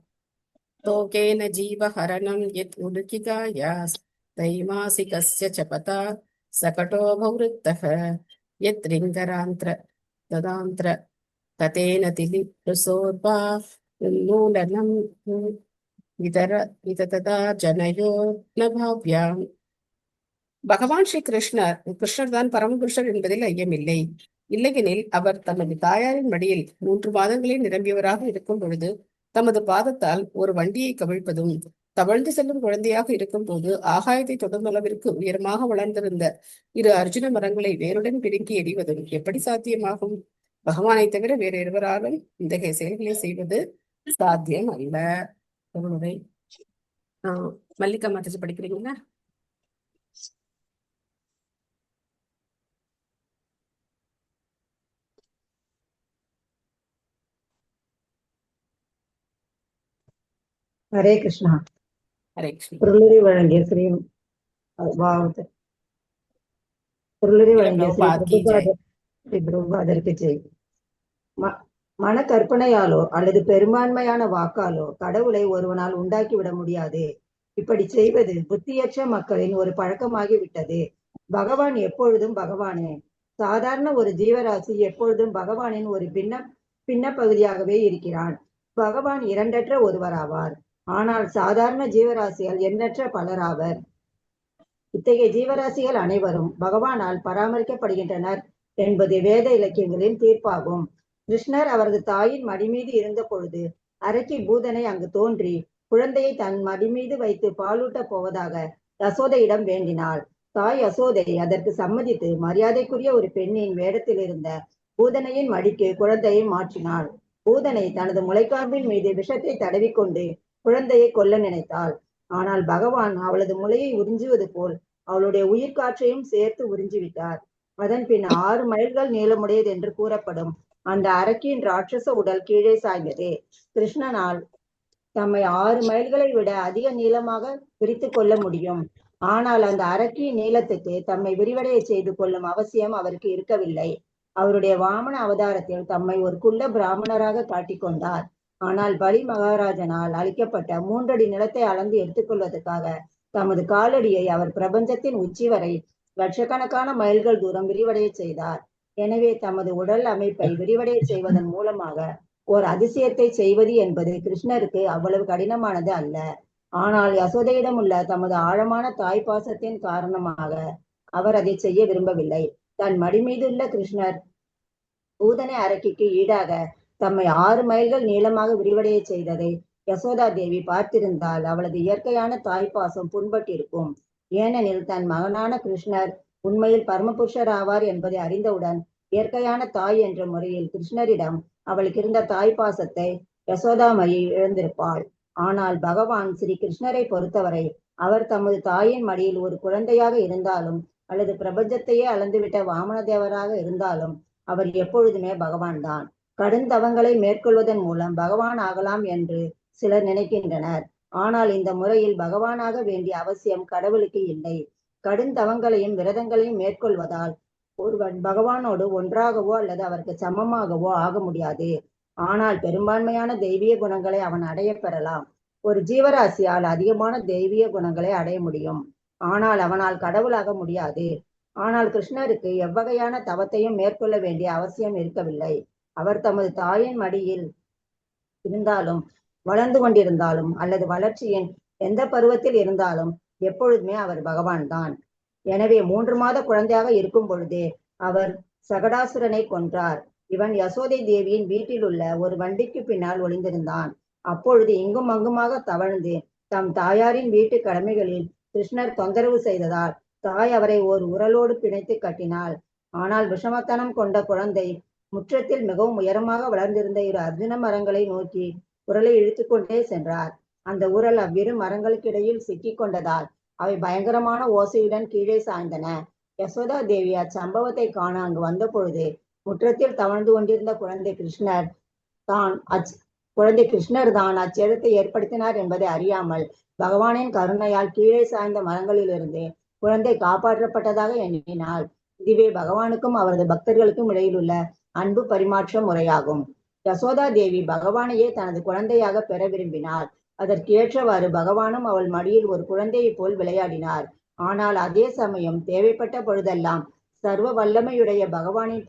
தோகேன ஜீவஹரணம் யத் உடுக்கிகாயாஸ் தைமாசிகஸ்ய சபதா சகடோ பௌருத்தஹ யத் ரிங்கராந்திர ததாந்திர ததேன திலிப்ருசோர்பா உன்மூலனம் இதததா ஜனயோ நபாவ்யாம். பகவான் ஸ்ரீ கிருஷ்ணர் தான் பரமபுருஷர் என்பதில் ஐயமில்லை. இல்லையெனில் அவர் தமது தாயாரின் மடியில் 3 மாதங்களில் நிரம்பியவராக இருக்கும் பொழுது தமது பாதத்தால் ஒரு வண்டியை கவிழ்ப்பதும், தவழ்ந்து செல்லும் குழந்தையாக இருக்கும் போது ஆகாயத்தை தொடும் அளவிற்கு உயரமாக வளர்ந்திருந்த 2 அர்ஜுன மரங்களை வேருடன் பிடுங்கி எறிவதும் எப்படி சாத்தியமாகும்? பகவானை தவிர வேறு இருவராலும் இந்த செயல்களை செய்வது சாத்தியம் அல்ல. மல்லிகா மாதாஜி படிக்கிறீங்களா? ஹரே கிருஷ்ணா. ஹரே கிருஷ்ணா. பொருளுரை வழங்கிய ஸ்ரீ பிரபுபாதருக்கு ஜெய். மன கற்பனையாலோ அல்லது பெரும்பான்மையான வாக்காலோ கடவுளை ஒருவனால் உண்டாக்கிவிட முடியாது. இப்படி செய்வது புத்தியற்ற மக்களின் ஒரு பழக்கமாகி விட்டது. பகவான் எப்பொழுதும் பகவானே. சாதாரண ஒரு ஜீவராசி எப்பொழுதும் பகவானின் ஒரு பின்ன பகுதியாகவே இருக்கிறான். பகவான் இரண்டற்ற ஒருவராவார். ஆனால் சாதாரண ஜீவராசிகள் எண்ணற்ற பலராவர். இத்தகைய ஜீவராசிகள் அனைவரும் பகவானால் பராமரிக்கப்படுகின்றனர் என்பது வேத இலக்கியங்களின் தீர்ப்பாகும். கிருஷ்ணர் அவரது தாயின் மடி மீது இருந்த பொழுது அரக்கி பூதனை அங்கு தோன்றி குழந்தையை தன் மடி மீது வைத்து பாலூட்ட போவதாக யசோதையிடம் வேண்டினாள். தாய் யசோதை அதற்கு சம்மதித்து மரியாதைக்குரிய ஒரு பெண்ணின் வேடத்தில் இருந்த பூதனையின் மடிக்கு குழந்தையை மாற்றினாள். பூதனை தனது முளைக்காம்பின் மீது விஷத்தை தடவிக்கொண்டு குழந்தையை கொல்ல நினைத்தாள். ஆனால் பகவான் அவளது முளையை உறிஞ்சுவது போல் அவளுடைய உயிர்காற்றையும் சேர்த்து உறிஞ்சிவிட்டார். அதன் பின் 6 மைல்கள் நீளமுடையது என்று கூறப்படும் அந்த அரக்கியின் ராட்சச உடல் கீழே சாய்ந்தது. கிருஷ்ணனால் தம்மை 6 மைல்களை விட அதிக நீளமாக விரித்து கொள்ள முடியும். ஆனால் அந்த அரக்கியின் நீளத்துக்கு தம்மை விரிவடைய செய்து கொள்ளும் அவசியம் அவருக்கு இருக்கவில்லை. அவருடைய வாமன அவதாரத்தில் தம்மை ஒரு குள்ள பிராமணராக காட்டிக்கொண்டார். ஆனால் பலி மகாராஜனால் அளிக்கப்பட்ட 3 அடி நிலத்தை அளந்து எடுத்துக்கொள்வதற்காக தமது காலடியை அவர் பிரபஞ்சத்தின் உச்சி வரை லட்சக்கணக்கான மைல்கள் தூரம் விரிவடைய செய்தார். எனவே தமது உடல் அமைப்பை விரிவடைய செய்வதன் மூலமாக ஒரு அதிசயத்தை செய்வது என்பது கிருஷ்ணருக்கு அவ்வளவு கடினமானது அல்ல. ஆனால் யசோதையிடம் உள்ள தமது ஆழமான தாய் பாசத்தின் காரணமாக அவர் அதை செய்ய விரும்பவில்லை. தன் மடி மீதுள்ள கிருஷ்ணர் பூதனை அரக்கிக்கு ஈடாக தம்மை 6 மைல்கள் நீளமாக விரிவடைய செய்ததை யசோதா தேவி பார்த்திருந்தால் அவளது இயற்கையான தாய்ப்பாசம் புண்பட்டிருக்கும். ஏனெனில் தன் மகனான கிருஷ்ணர் உண்மையில் பரமபுருஷர் ஆவார் என்பதை அறிந்தவுடன் இயற்கையான தாய் என்ற முறையில் கிருஷ்ணரிடம் அவளுக்கு இருந்த தாய்ப்பாசத்தை யசோதாமையை இழந்திருப்பாள். ஆனால் பகவான் ஸ்ரீ கிருஷ்ணரை பொறுத்தவரை அவர் தமது தாயின் மடியில் ஒரு குழந்தையாக இருந்தாலும் அல்லது பிரபஞ்சத்தையே அளந்துவிட்ட வாமன தேவராக இருந்தாலும் அவர் எப்பொழுதுமே பகவான் தான். கடுந்தவங்களை மேற்கொள்வதன் மூலம் பகவான் ஆகலாம் என்று சிலர் நினைக்கின்றனர். ஆனால் இந்த முறையில் பகவானாக வேண்டிய அவசியம் கடவுளுக்கு இல்லை. கடுந்தவங்களையும் விரதங்களையும் மேற்கொள்வதால் ஒருவன் பகவானோடு ஒன்றாகவோ அல்லது அவருக்கு சமமாகவோ ஆக முடியாது. ஆனால் பெரும்பான்மையான தெய்வீக குணங்களை அவன் அடைய பெறலாம். ஒரு ஜீவராசியால் அதிகமான தெய்வீக குணங்களை அடைய முடியும், ஆனால் அவனால் கடவுளாக முடியாது. ஆனால் கிருஷ்ணருக்கு எவ்வகையான தவத்தையும் மேற்கொள்ள வேண்டிய அவசியம் இருக்கவில்லை. அவர் தமது தாயின் மடியில் இருந்தாலும் வளர்ந்து கொண்டிருந்தாலும் அல்லது வளர்ச்சியின் எந்த பருவத்தில் இருந்தாலும் எப்பொழுதுமே அவர் பகவான் தான். எனவே 3 மாத குழந்தையாக இருக்கும் பொழுதே அவர் சகடாசுரனை கொன்றார். இவன் யசோதை தேவியின் வீட்டில் உள்ள ஒரு வண்டிக்கு பின்னால் ஒளிந்திருந்தான். அப்பொழுது இங்கும் அங்குமாக தவழ்ந்து தம் தாயாரின் வீட்டு கடமைகளில் கிருஷ்ணர் தொந்தரவு செய்ததால் தாய் அவரை ஒரு உரலோடு பிணைத்து கட்டினாள். ஆனால் விஷமத்தனம் கொண்ட குழந்தை முற்றத்தில் மிகவும் உயரமாக வளர்ந்திருந்த 2 அர்ஜுன மரங்களை நோக்கி உரலை இழுத்துக்கொண்டே சென்றார். அந்த உரல் அவ்விரு மரங்களுக்கிடையில் சிக்கிக் கொண்டதால் அவை பயங்கரமான ஓசையுடன் கீழே சாய்ந்தன. யசோதா தேவி அச்சம்பவத்தை காண அங்கு வந்த பொழுது முற்றத்தில் தவழ்ந்து கொண்டிருந்த குழந்தை கிருஷ்ணர் தான் அச்சேதத்தை ஏற்படுத்தினார் என்பதை அறியாமல் பகவானின் கருணையால் கீழே சாய்ந்த மரங்களிலிருந்து குழந்தை காப்பாற்றப்பட்டதாக எண்ணினாள். இதுவே பகவானுக்கும் அவரது பக்தர்களுக்கும் இடையில் உள்ள அன்பு பரிமாற்ற முறையாகும். யசோதா தேவி பகவானையே தனது குழந்தையாக பெற விரும்பினார். அதற்கேற்றவாறு பகவானும் அவள் மடியில் ஒரு குழந்தையை போல் விளையாடினார். ஆனால் அதே சமயம் தேவைப்பட்ட பொழுதெல்லாம் சர்வ வல்லமையுடைய பகவானின்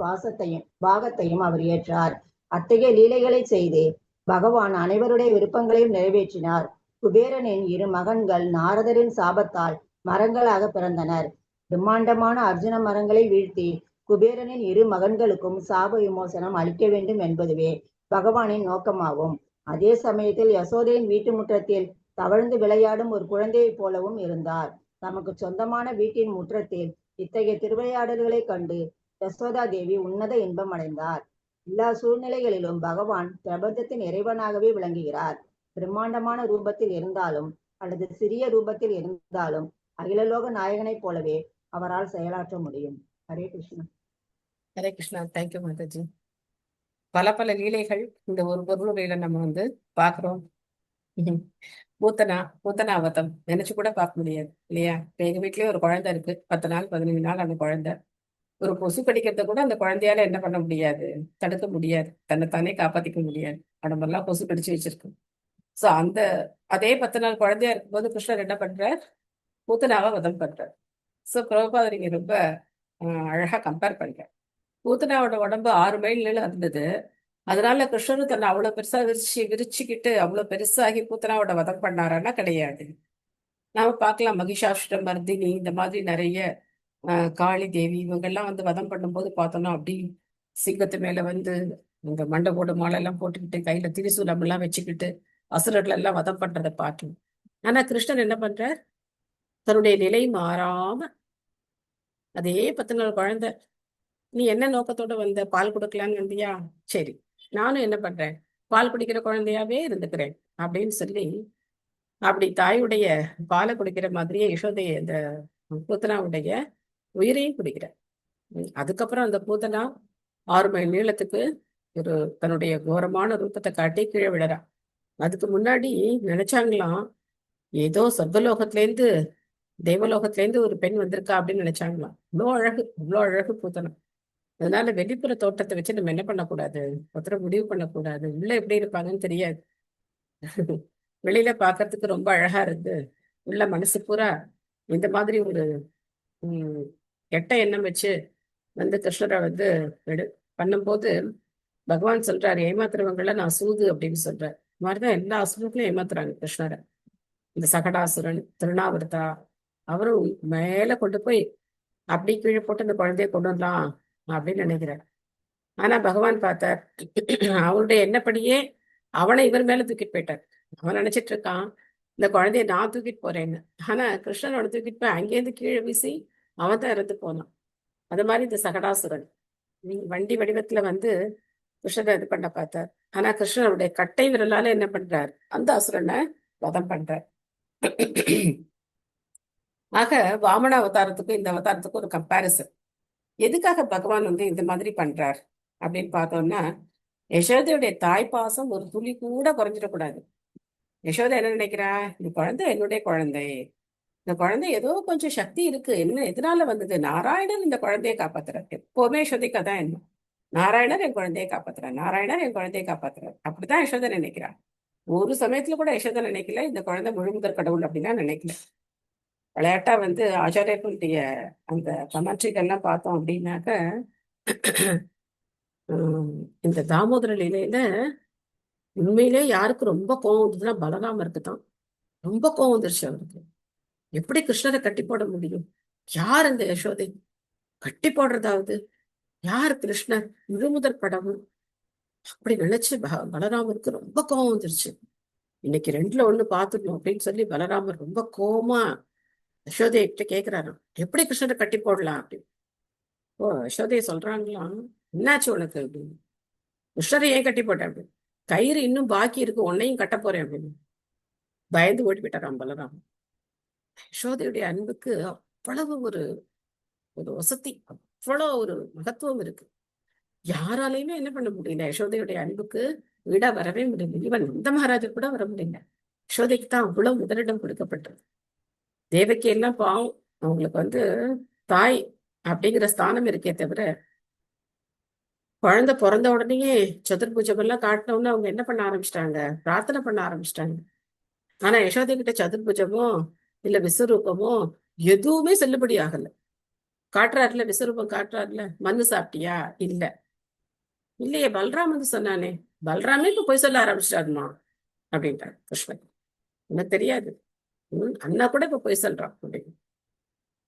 பாகத்தையும் அவர் ஏற்றார். அத்தகைய லீலைகளை செய்து பகவான் அனைவருடைய விருப்பங்களையும் நிறைவேற்றினார். குபேரனின் 2 மகன்கள் நாரதரின் சாபத்தால் மரங்களாக பிறந்தனர். பிரம்மாண்டமான அர்ஜுன மரங்களை வீழ்த்தி குபேரனின் 2 மகன்களுக்கும் சாப விமோசனம் அளிக்க வேண்டும் என்பதுவே பகவானின் நோக்கமாகும். அதே சமயத்தில் யசோதையின் வீட்டு முற்றத்தில் தவழ்ந்து விளையாடும் ஒரு குழந்தையைப் போலவும் இருந்தார். தமக்கு சொந்தமான வீட்டின் முற்றத்தில் இத்தகைய திருவிளையாடல்களை கண்டு யசோதா தேவி உன்னத இன்பம் அடைந்தார். எல்லா சூழ்நிலைகளிலும் பகவான் பிரபஞ்சத்தின் இறைவனாகவே விளங்குகிறார். பிரம்மாண்டமான ரூபத்தில் இருந்தாலும் அல்லது சிறிய ரூபத்தில் இருந்தாலும் அகிலலோக நாயகனைப் போலவே அவரால் செயலாற்ற முடியும். ஹரே கிருஷ்ணா. ஹரே கிருஷ்ணா. தேங்க்யூ மாதாஜி. பல பல லீலைகள் இந்த ஒரு பொருளுரையில நம்ம பாக்குறோம். பூத்தனாவதம் நினைச்சு கூட பார்க்க முடியாது இல்லையா? இப்ப எங்க வீட்லயே ஒரு குழந்தை இருக்கு. 10 நாள் 15 நாள் அந்த குழந்தை ஒரு கொசு கடிக்கிறத கூட அந்த குழந்தையால என்ன பண்ண முடியாது, தடுக்க முடியாது, தன்னைத்தானே காப்பாத்திக்க முடியாது. உடம்பெல்லாம் கொசு கடிச்சு வச்சிருக்கு. சோ அதே 10 நாள் குழந்தையா இருக்கும்போது கிருஷ்ணர் என்ன பண்றார்? பூத்தனாவை வதம் பண்றார். சோ பிரபுபாதர் இங்க ரொம்ப அழகா கம்பேர் பண்றார். பூத்தனாவோட உடம்பு 6 மைல் நீளம் இருந்தது. அதனால கிருஷ்ணர் தன்னை அவ்வளவு பெருசா விரிச்சுக்கிட்டு அவ்வளவு பெருசாகி பூத்தனாவோட வதம் பண்ணாரான்னா கிடையாது. நாம பார்க்கலாம் மகிஷாசுர மர்தினி இந்த மாதிரி நிறைய காளி தேவி இவங்கெல்லாம் வதம் பண்ணும்போது பார்த்தோம்னா அப்படி சிங்கத்து மேல இந்த மண்டை போடு மாலை எல்லாம் போட்டுக்கிட்டு கையில திரிசூலம் எல்லாம் வச்சுக்கிட்டு அசுரர்கள் எல்லாம் வதம் பண்றதை பார்க்கணும். ஆனா கிருஷ்ணன் என்ன பண்றார்? தன்னுடைய நிலை மாறாம அதே 10 நாள் குழந்தை, நீ என்ன நோக்கத்தோட பால் கொடுக்கலான்னு வந்தியா? சரி, நானும் என்ன பண்றேன், பால் குடிக்கிற குழந்தையாவே இருந்துக்கிறேன் அப்படின்னு சொல்லி அப்படி தாயுடைய பாலை குடிக்கிற மாதிரியே யசோதைய இந்த பூத்தனாவுடைய உயிரையும் குடிக்கிறார். அதுக்கப்புறம் அந்த பூத்தனா 6 மைல் நீளத்துக்கு தன்னுடைய கோரமான ரூபத்தை காட்டி கீழே விழறா. அதுக்கு முன்னாடி நினைச்சாங்களாம் ஏதோ சொர்க்கலோகத்திலேருந்து தேவலோகத்திலேருந்து ஒரு பெண் வந்திருக்கா அப்படின்னு நினைச்சாங்களாம். இவ்வளோ அழகு பூத்தனா. அதனால வெளிப்புற தோட்டத்தை வச்சு நம்ம என்ன பண்ணக்கூடாது, ஒருத்தர முடிவு பண்ணக்கூடாது. உள்ள எப்படி இருப்பாங்கன்னு தெரியாது. வெளியில பாக்குறதுக்கு ரொம்ப அழகா இருந்து உள்ள மனசு பூரா இந்த மாதிரி ஒரு கெட்ட எண்ணம் வச்சு கிருஷ்ணரை பண்ணும்போது பகவான் சொல்றாரு, ஏமாத்துறவங்கள நான் சூது அப்படின்னு சொல்றாரு. இந்த மாதிரிதான் எல்லா அசுரங்களும் ஏமாத்துறாங்க கிருஷ்ணரை. இந்த சகடாசுரன், திருநாவர்த்தா அவரும் மேல கொண்டு போய் அப்படி கீழே போட்டு அந்த குழந்தைய கொண்டு வரலாம் அப்படின்னு நினைக்கிறார். ஆனா பகவான் பார்த்தார், அவருடைய எண்ணப்படியே அவனை இவர் மேல தூக்கிட்டு போயிட்டார். அவன் நினைச்சிட்டு இருக்கான் இந்த குழந்தைய நான் தூக்கிட்டு போறேன்னு. ஆனா கிருஷ்ணன் அவனை தூக்கிட்டு போய் அங்கேருந்து கீழே வீசி அவன் தான் இறந்து போனான். அது மாதிரி இந்த சகடாசுரன் வண்டி வடிவத்துல வந்து கிருஷ்ணனை இது பண்ண பார்த்தார். ஆனா கிருஷ்ணனுடைய கட்டை விரலால என்ன பண்றார், அந்த அசுரனை வதம் பண்றார். ஆக வாமன அவதாரத்துக்கும் இந்த அவதாரத்துக்கும் ஒரு கம்பாரிசன். எதுக்காக பகவான் வந்து இந்த மாதிரி பண்றார் அப்படின்னு பார்த்தோம்னா, யசோதையுடைய தாய்ப்பாசம் ஒரு துளி கூட குறைஞ்சிடக்கூடாது. யசோதை என்ன நினைக்கிறா, இந்த குழந்தை என்னுடைய குழந்தை, இந்த குழந்தை ஏதோ கொஞ்சம் சக்தி இருக்கு, என்ன எதனால வந்தது, நாராயணன் இந்த குழந்தையை காப்பாத்துறார். எப்பவுமே யசோதைக்கு அதான் என்ன, நாராயணர் என் குழந்தையை காப்பாத்துறார், நாராயணர் என் குழந்தையை காப்பாத்துறார். அப்படிதான் யசோதை நினைக்கிறா. ஒரு சமயத்துல கூட யசோதை நினைக்கல இந்த குழந்தை முழுமுதற் கடவுள் அப்படின்னா நினைக்கல. விளையாட்டா வந்து ஆச்சாரியர்களுடைய அந்த கமெண்ட்ரிகள்லாம் பார்த்தோம் அப்படின்னாக்க, இந்த தாமோதர லீலையில உண்மையிலே யாருக்கு ரொம்ப கோவம் வந்ததுன்னா பலராமருக்கு தான். ரொம்ப கோவம் வந்துருச்சு அவருக்கு. எப்படி கிருஷ்ணரை கட்டி போட முடியும், யார் அந்த யசோதை கட்டி போடுறதாவது, யார் கிருஷ்ணர் முழுமுதற் கடவுள் அப்படி நினைச்சு பலராமருக்கு ரொம்ப கோவம் வந்துருச்சு. இன்னைக்கு 2ல 1 பார்த்துடணும் அப்படின்னு சொல்லி பலராமர் ரொம்ப கோவமா யசோதைய கிட்ட கேக்குறாரு, எப்படி கிருஷ்ணரை கட்டி போடலாம் அப்படின்னு. ஓ யசோதைய சொல்றாங்களாம், என்னாச்சு உனக்கு அப்படின்னு. கிருஷ்ணரை ஏன் கட்டி போட்டேன் அப்படின்னு. கயிறு இன்னும் பாக்கி இருக்கு, உன்னையும் கட்ட போறேன் அப்படின்னு பயந்து ஓடி போயிட்டாராம் பலராமன். யசோதையுடைய அன்புக்கு அவ்வளவு ஒரு ஒரு வசதி, அவ்வளவு ஒரு மகத்துவம் இருக்கு. யாராலையுமே என்ன பண்ண முடியல, யசோதையுடைய அன்புக்கு வீடா வரவே முடியல. இவன் நந்த மகாராஜர் கூட வர முடியல. யசோதைக்கு தான் அவ்வளவு முதலிடம் கொடுக்கப்பட்டது. தேவகி எல்லாம் பாவம், அவங்களுக்கு வந்து தாய் அப்படிங்கிற ஸ்தானம் இருக்கே தவிர, குழந்தை பிறந்த உடனேயே சதுர்புஜம் எல்லாம் காட்டினோம்னு அவங்க என்ன பண்ண ஆரம்பிச்சிட்டாங்க, பிரார்த்தனை பண்ண ஆரம்பிச்சிட்டாங்க. ஆனா யசோதை கிட்ட சதுர்புஜமோ இல்ல விஸ்வரூபமோ எதுவுமே செல்லுபடி ஆகல. காட்டுறாருல விஸ்வரூபம் காட்டுறாருல, மண்ணு சாப்பிட்டியா, இல்ல இல்லையே பலராமன் சொன்னானே, பலராமே இப்ப போய் சொல்ல ஆரம்பிச்சிட்டாருமா அப்படின்ட்டார் கிருஷ்ணன். எனக்கு தெரியாது, அண்ணா கூட இப்ப போய் சொல்றான் அப்படின்னு.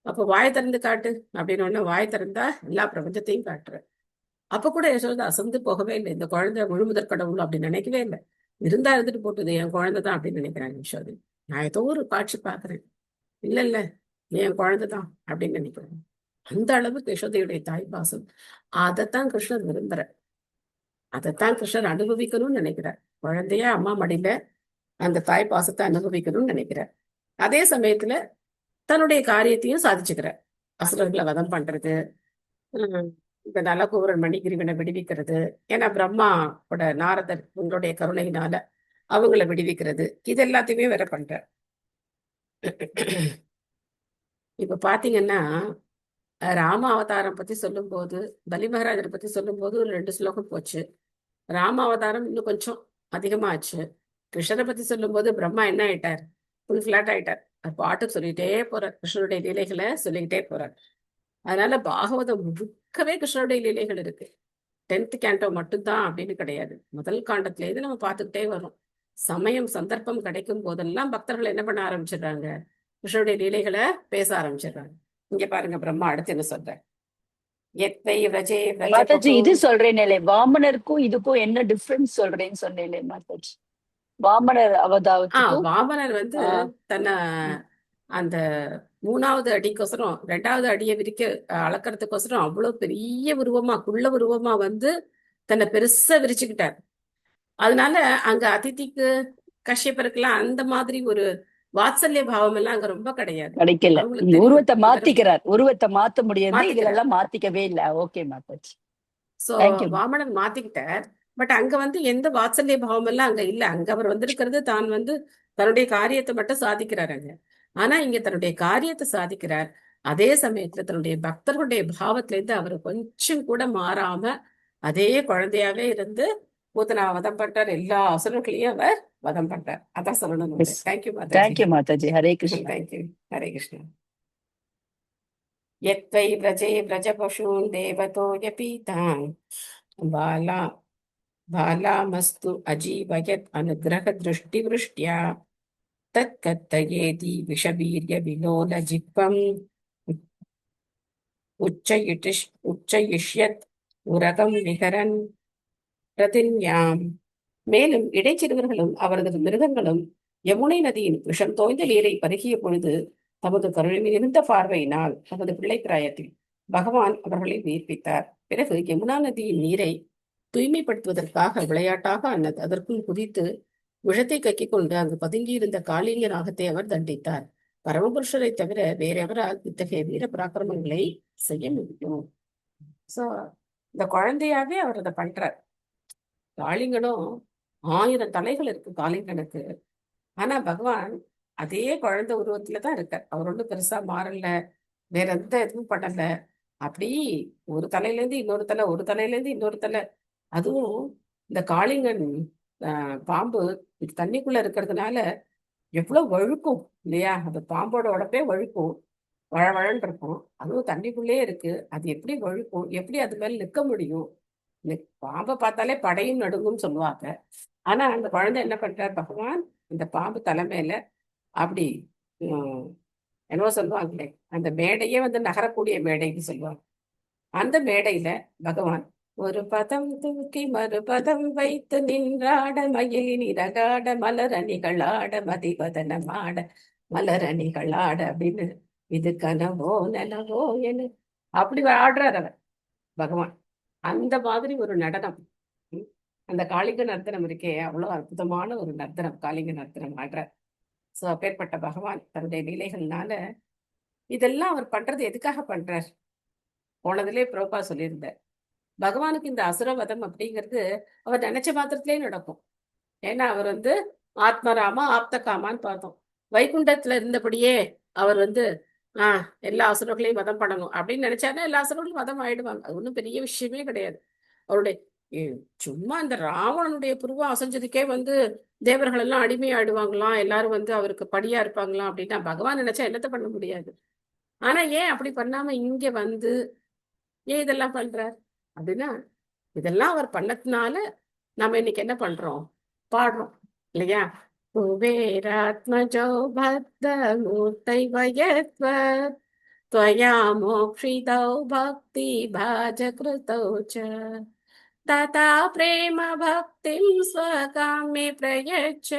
அப்ப வாய் திறந்து காட்டு அப்படின்னு ஒண்ணு வாய் திறந்தா எல்லா பிரபஞ்சத்தையும் காட்டுற. அப்ப கூட யசோதை அசந்து போகவே இல்லை, இந்த குழந்தை முழுமுதற் கடவுள் அப்படின்னு நினைக்கவே இல்லை. இருந்தா இருந்துட்டு போட்டுது, என் குழந்தை தான் அப்படின்னு நினைக்கிறாங்க யசோதை. நான் ஏதோ ஒரு காட்சி பாக்குறேன், இல்ல இல்ல என் குழந்தைதான் அப்படின்னு நினைக்கிறேன். அந்த அளவுக்கு யசோதையுடைய தாய் பாசம். அதைத்தான் கிருஷ்ணர் விரும்புற, அதைத்தான் கிருஷ்ணர் அனுபவிக்கணும்னு நினைக்கிறார். குழந்தைய அம்மா மடியில அந்த தாய் பாசத்தை அனுபவிக்கணும்னு நினைக்கிறார். அதே சமயத்துல தன்னுடைய காரியத்தையும் சாதிச்சுக்கிறார். அசுரர்களை வதம் பண்றது, இந்த நலகூரன் மணிகிரிவனை விடுவிக்கிறது, ஏன்னா பிரம்மாவோட நாரதர் உங்களுடைய கருணையினால அவங்கள விடுவிக்கிறது, இது எல்லாத்தையுமே வேற பண்ற. இப்ப பாத்தீங்கன்னா ராம அவதாரம் பத்தி சொல்லும் போது, பலி மகாராஜரை பத்தி சொல்லும் போது ஒரு 2 ஸ்லோகம் போச்சு. ராம அவதாரம் இன்னும் கொஞ்சம் அதிகமாச்சு. கிருஷ்ணரை பத்தி சொல்லும் போது பிரம்மா என்ன ஆயிட்டார், ஃபுல் ஃபிளாட் ஆயிட்டார். பாட்டு சொல்லிட்டே போறார், கிருஷ்ணருடைய லீலைகளை சொல்லிக்கிட்டே போறார். அதனால பாகவதம் முழுக்கவே கிருஷ்ணருடைய லீலைகள் இருக்கு. 10th கேண்டோ மட்டும்தான் அப்படின்னு கிடையாது. முதல் காண்டத்துல இருந்து நம்ம பார்த்துக்கிட்டே வரோம். சமயம் சந்தர்ப்பம் கிடைக்கும் போதெல்லாம் பக்தர்கள் என்ன பண்ண ஆரம்பிச்சிடுறாங்க, கிருஷ்ணருடைய லீலைகளை பேச ஆரம்பிச்சிடுறாங்க. இங்க பாருங்க பிரம்மா அடுத்து என்ன சொல்ற, மாதாஜி இது சொல்றேனே, வாமனருக்கும் இதுக்கும் என்ன டிஃபரன்ஸ் சொல்றேன்னு சொன்னேனே மாதாஜி. வாமனர் அவதாரத்துக்கும் வாமனர் வந்து தன்னை அந்த 3வது அடிக்கோசரம் 2வது அடியை அளக்கிறதுக்கோசரம் அவ்வளவு பெரிய உருவமா குள்ள உருவமா வந்து தன்னை பெருசா விரிச்சுக்கிட்டார். அதனால அங்க அதிதிக்கு கஷ்யப்பருக்கெல்லாம் அந்த மாதிரி ஒரு வாத்சல்ய பாவம் எல்லாம் அங்க ரொம்ப கிடையாது. கிடைக்கல. உருவத்தை மாத்திக்கிறார், உருவத்தை மாத்த முடியாது, இதெல்லாம் மாத்திக்கவே இல்ல. ஓகே மாதாஜி. சோ வாமனன் மாத்திக்கிட்டார். பட் அங்க வந்து எந்த வாத்சல்ய பாவம் எல்லாம் அங்க இல்ல. அங்க அவர் வந்திருக்கிறது தான் வந்து தன்னுடைய காரியத்தை மட்டும் சாதிக்கிறார் அங்க. ஆனா இங்க தன்னுடைய காரியத்தை சாதிக்கிறார், அதே சமயத்துல தன்னுடைய பக்தர்களுடைய பாவத்துல இருந்து அவர் கொஞ்சம் கூட மாறாம அதே குழந்தையாவே இருந்து பூத்தனா வதம் பண்றார், எல்லா அசுரர்களையும் அவர் வதம் பண்றார். அதான் சொல்லணும். Thank you Mataji. Thank you Mataji. Hare Krishna. Thank you. Hare Krishna. யத்வை व्रजे व्रजपशून् देवतो यपीतान् बालामस्तु अजीवयत् अनुग्रहदृष्टिवृष्ट्या तत्कत्तयेति विषवीर्यविलोलजिह्वम् உச்சயிஷ்யத் உரகம் நிகரன் பிரதிஞ்ஞாம். மேலும் இடைச்சிறுவர்களும் அவரது மிருகங்களும் யமுனை நதியின் விஷம் தோய்ந்த நீரை பருகிய பொழுது தமது கருணை மிகுந்த பார்வையினால் தமது பிள்ளை பிராயத்தில் பகவான் அவர்களை உயிர்ப்பித்தார். பிறகு யமுனா நதியின் நீரை தூய்மைப்படுத்துவதற்காக விளையாட்டாக அதற்குள் குதித்து விஷத்தை கக்கிக் கொண்டு அங்கு பதுங்கியிருந்த காளிங்க நாகத்தை அவர் தண்டித்தார். பரமபுருஷரை தவிர வேறெவரால் இத்தகைய வீர பராக்கிரமங்களை செய்ய முடியும்? சோ இந்த குழந்தையாவே அவர் அதை பண்றார். காளிங்கனும் 1000 தலைகள் இருக்கு காளிங்கனுக்கு. ஆனா பகவான் அதே குழந்தை உருவத்துலதான் இருக்கார். அவர் ஒன்றும் பெருசா மாறல, வேற எந்த எதுவும் பண்ணல. அப்படி ஒரு தலையில இருந்து இன்னொரு தலை, ஒரு தலையில இருந்து இன்னொரு தலை. அதுவும் இந்த காளிங்கன் பாம்பு தண்ணிக்குள்ள இருக்கிறதுனால எவ்வளவு வழுக்கும் இல்லையா? அந்த பாம்போட உடம்பே வழுக்கும், வழவழன்னு இருக்கும். அதுவும் தண்ணிக்குள்ளே இருக்கு. அது எப்படி வழுக்கும்? எப்படி அது மேல நிற்க முடியும்? பாம்பை பார்த்தாலே படையும் நடுங்கும்னு சொல்லுவாங்க. ஆனா அந்த குழந்தை என்ன பண்றார் பகவான்? இந்த பாம்பு தலைமையில அப்படி என்னவோ சொல்லுவாங்களே, அந்த மேடையே நகரக்கூடிய மேடைன்னு சொல்லுவாங்க. அந்த மேடையில பகவான் ஒரு பதம் தூக்கி மறுபதம் வைத்து நின்றாட மயிலின் இறகாட மலரணிகளாட மதிவதனமாட மலரணிகளாட அப்படின்னு இது கனவோ நனவோ என அப்படி ஆடுறார் அவர் பகவான். அந்த மாதிரி ஒரு நடனம், அந்த காளிங்க நர்த்தனம் இருக்கே, அவ்வளவு அற்புதமான ஒரு நர்த்தனம் காளிங்க நர்த்தனம் ஆடுறார். சோ அப்பேற்பட்ட பகவான் தன்னுடைய லீலைகள்னால இதெல்லாம் அவர் பண்றது எதுக்காக பண்றார்? போனதுலே பிரபா சொல்லியிருந்தார், பகவானுக்கு இந்த அசுரவதம் அப்படிங்கிறது அவர் நினைச்ச மாத்திரத்திலே நடக்கும். ஏன்னா அவர் ஆத்மராமா ஆப்தகாமான்னு பார்த்தோம். வைகுண்டத்துல இருந்தபடியே அவர் எல்லா அசுரர்களையும் வதம் பண்ணணும் அப்படின்னு நினைச்சாருன்னா எல்லா அசுரர்களும் வதம் ஆயிடுவாங்க. அது ஒன்றும் பெரிய விஷயமே கிடையாது. அவருடைய சும்மா இந்த ராவணனுடைய புருவம் அசைஞ்சதுக்கே தேவர்கள் எல்லாம் அடிமையாயிடுவாங்களாம், எல்லாரும் அவருக்கு படியா இருப்பாங்களாம் அப்படின்னா பகவான் நினைச்சா என்னத்த பண்ண முடியாது. ஆனா ஏன் அப்படி பண்ணாம இங்க ஏன் இதெல்லாம் பண்றார் அப்படின்னா, இதெல்லாம் அவர் பண்ணதுனால நாம இன்னைக்கு என்ன பண்றோம்? பாடுறோம் இல்லையா? குபேராத்மஜோ பக்த மூர்த்தை வயத்வ त्वया मोक्षितौ भक्ति भाजकृतौ च तथा प्रेम भक्तिं स्वकाम्ये प्रयच्छ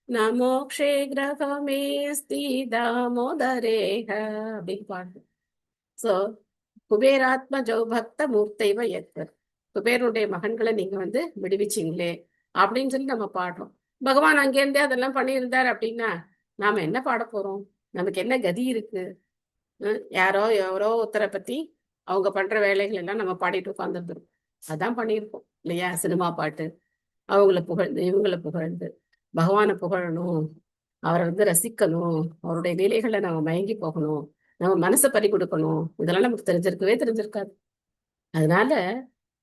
न मोक्षे ग्रहमेस्ति दामोदरेह அப்படின்னு பாடுது. ஸோ குபேராத்மஜோ பக்த மூர்த்தைவ எத்வர், குபேருடைய மகன்களை நீங்க விடுவிச்சிங்களே அப்படின்னு சொல்லி நம்ம பாடுறோம். பகவான் அங்கேருந்தே அதெல்லாம் பண்ணியிருந்தார் அப்படின்னா நாம என்ன பாட போறோம்? நமக்கு என்ன கதி இருக்கு? யாரோ எவரோ ஒருத்தரை பத்தி அவங்க பண்ற வேலைகள் எல்லாம் நம்ம பாடிட்டு உட்காந்துருந்துரும். அதான் பண்ணியிருக்கோம் இல்லையா? சினிமா பாட்டு, அவங்கள புகழ்ந்து இவங்களை புகழ்ந்து பகவானை புகழணும், அவரை ரசிக்கணும், அவருடைய லீலைகளை நம்ம மயங்கி போகணும், நம்ம மனசை பறி கொடுக்கணும். இதெல்லாம் நமக்கு தெரிஞ்சிருக்காது. அதனால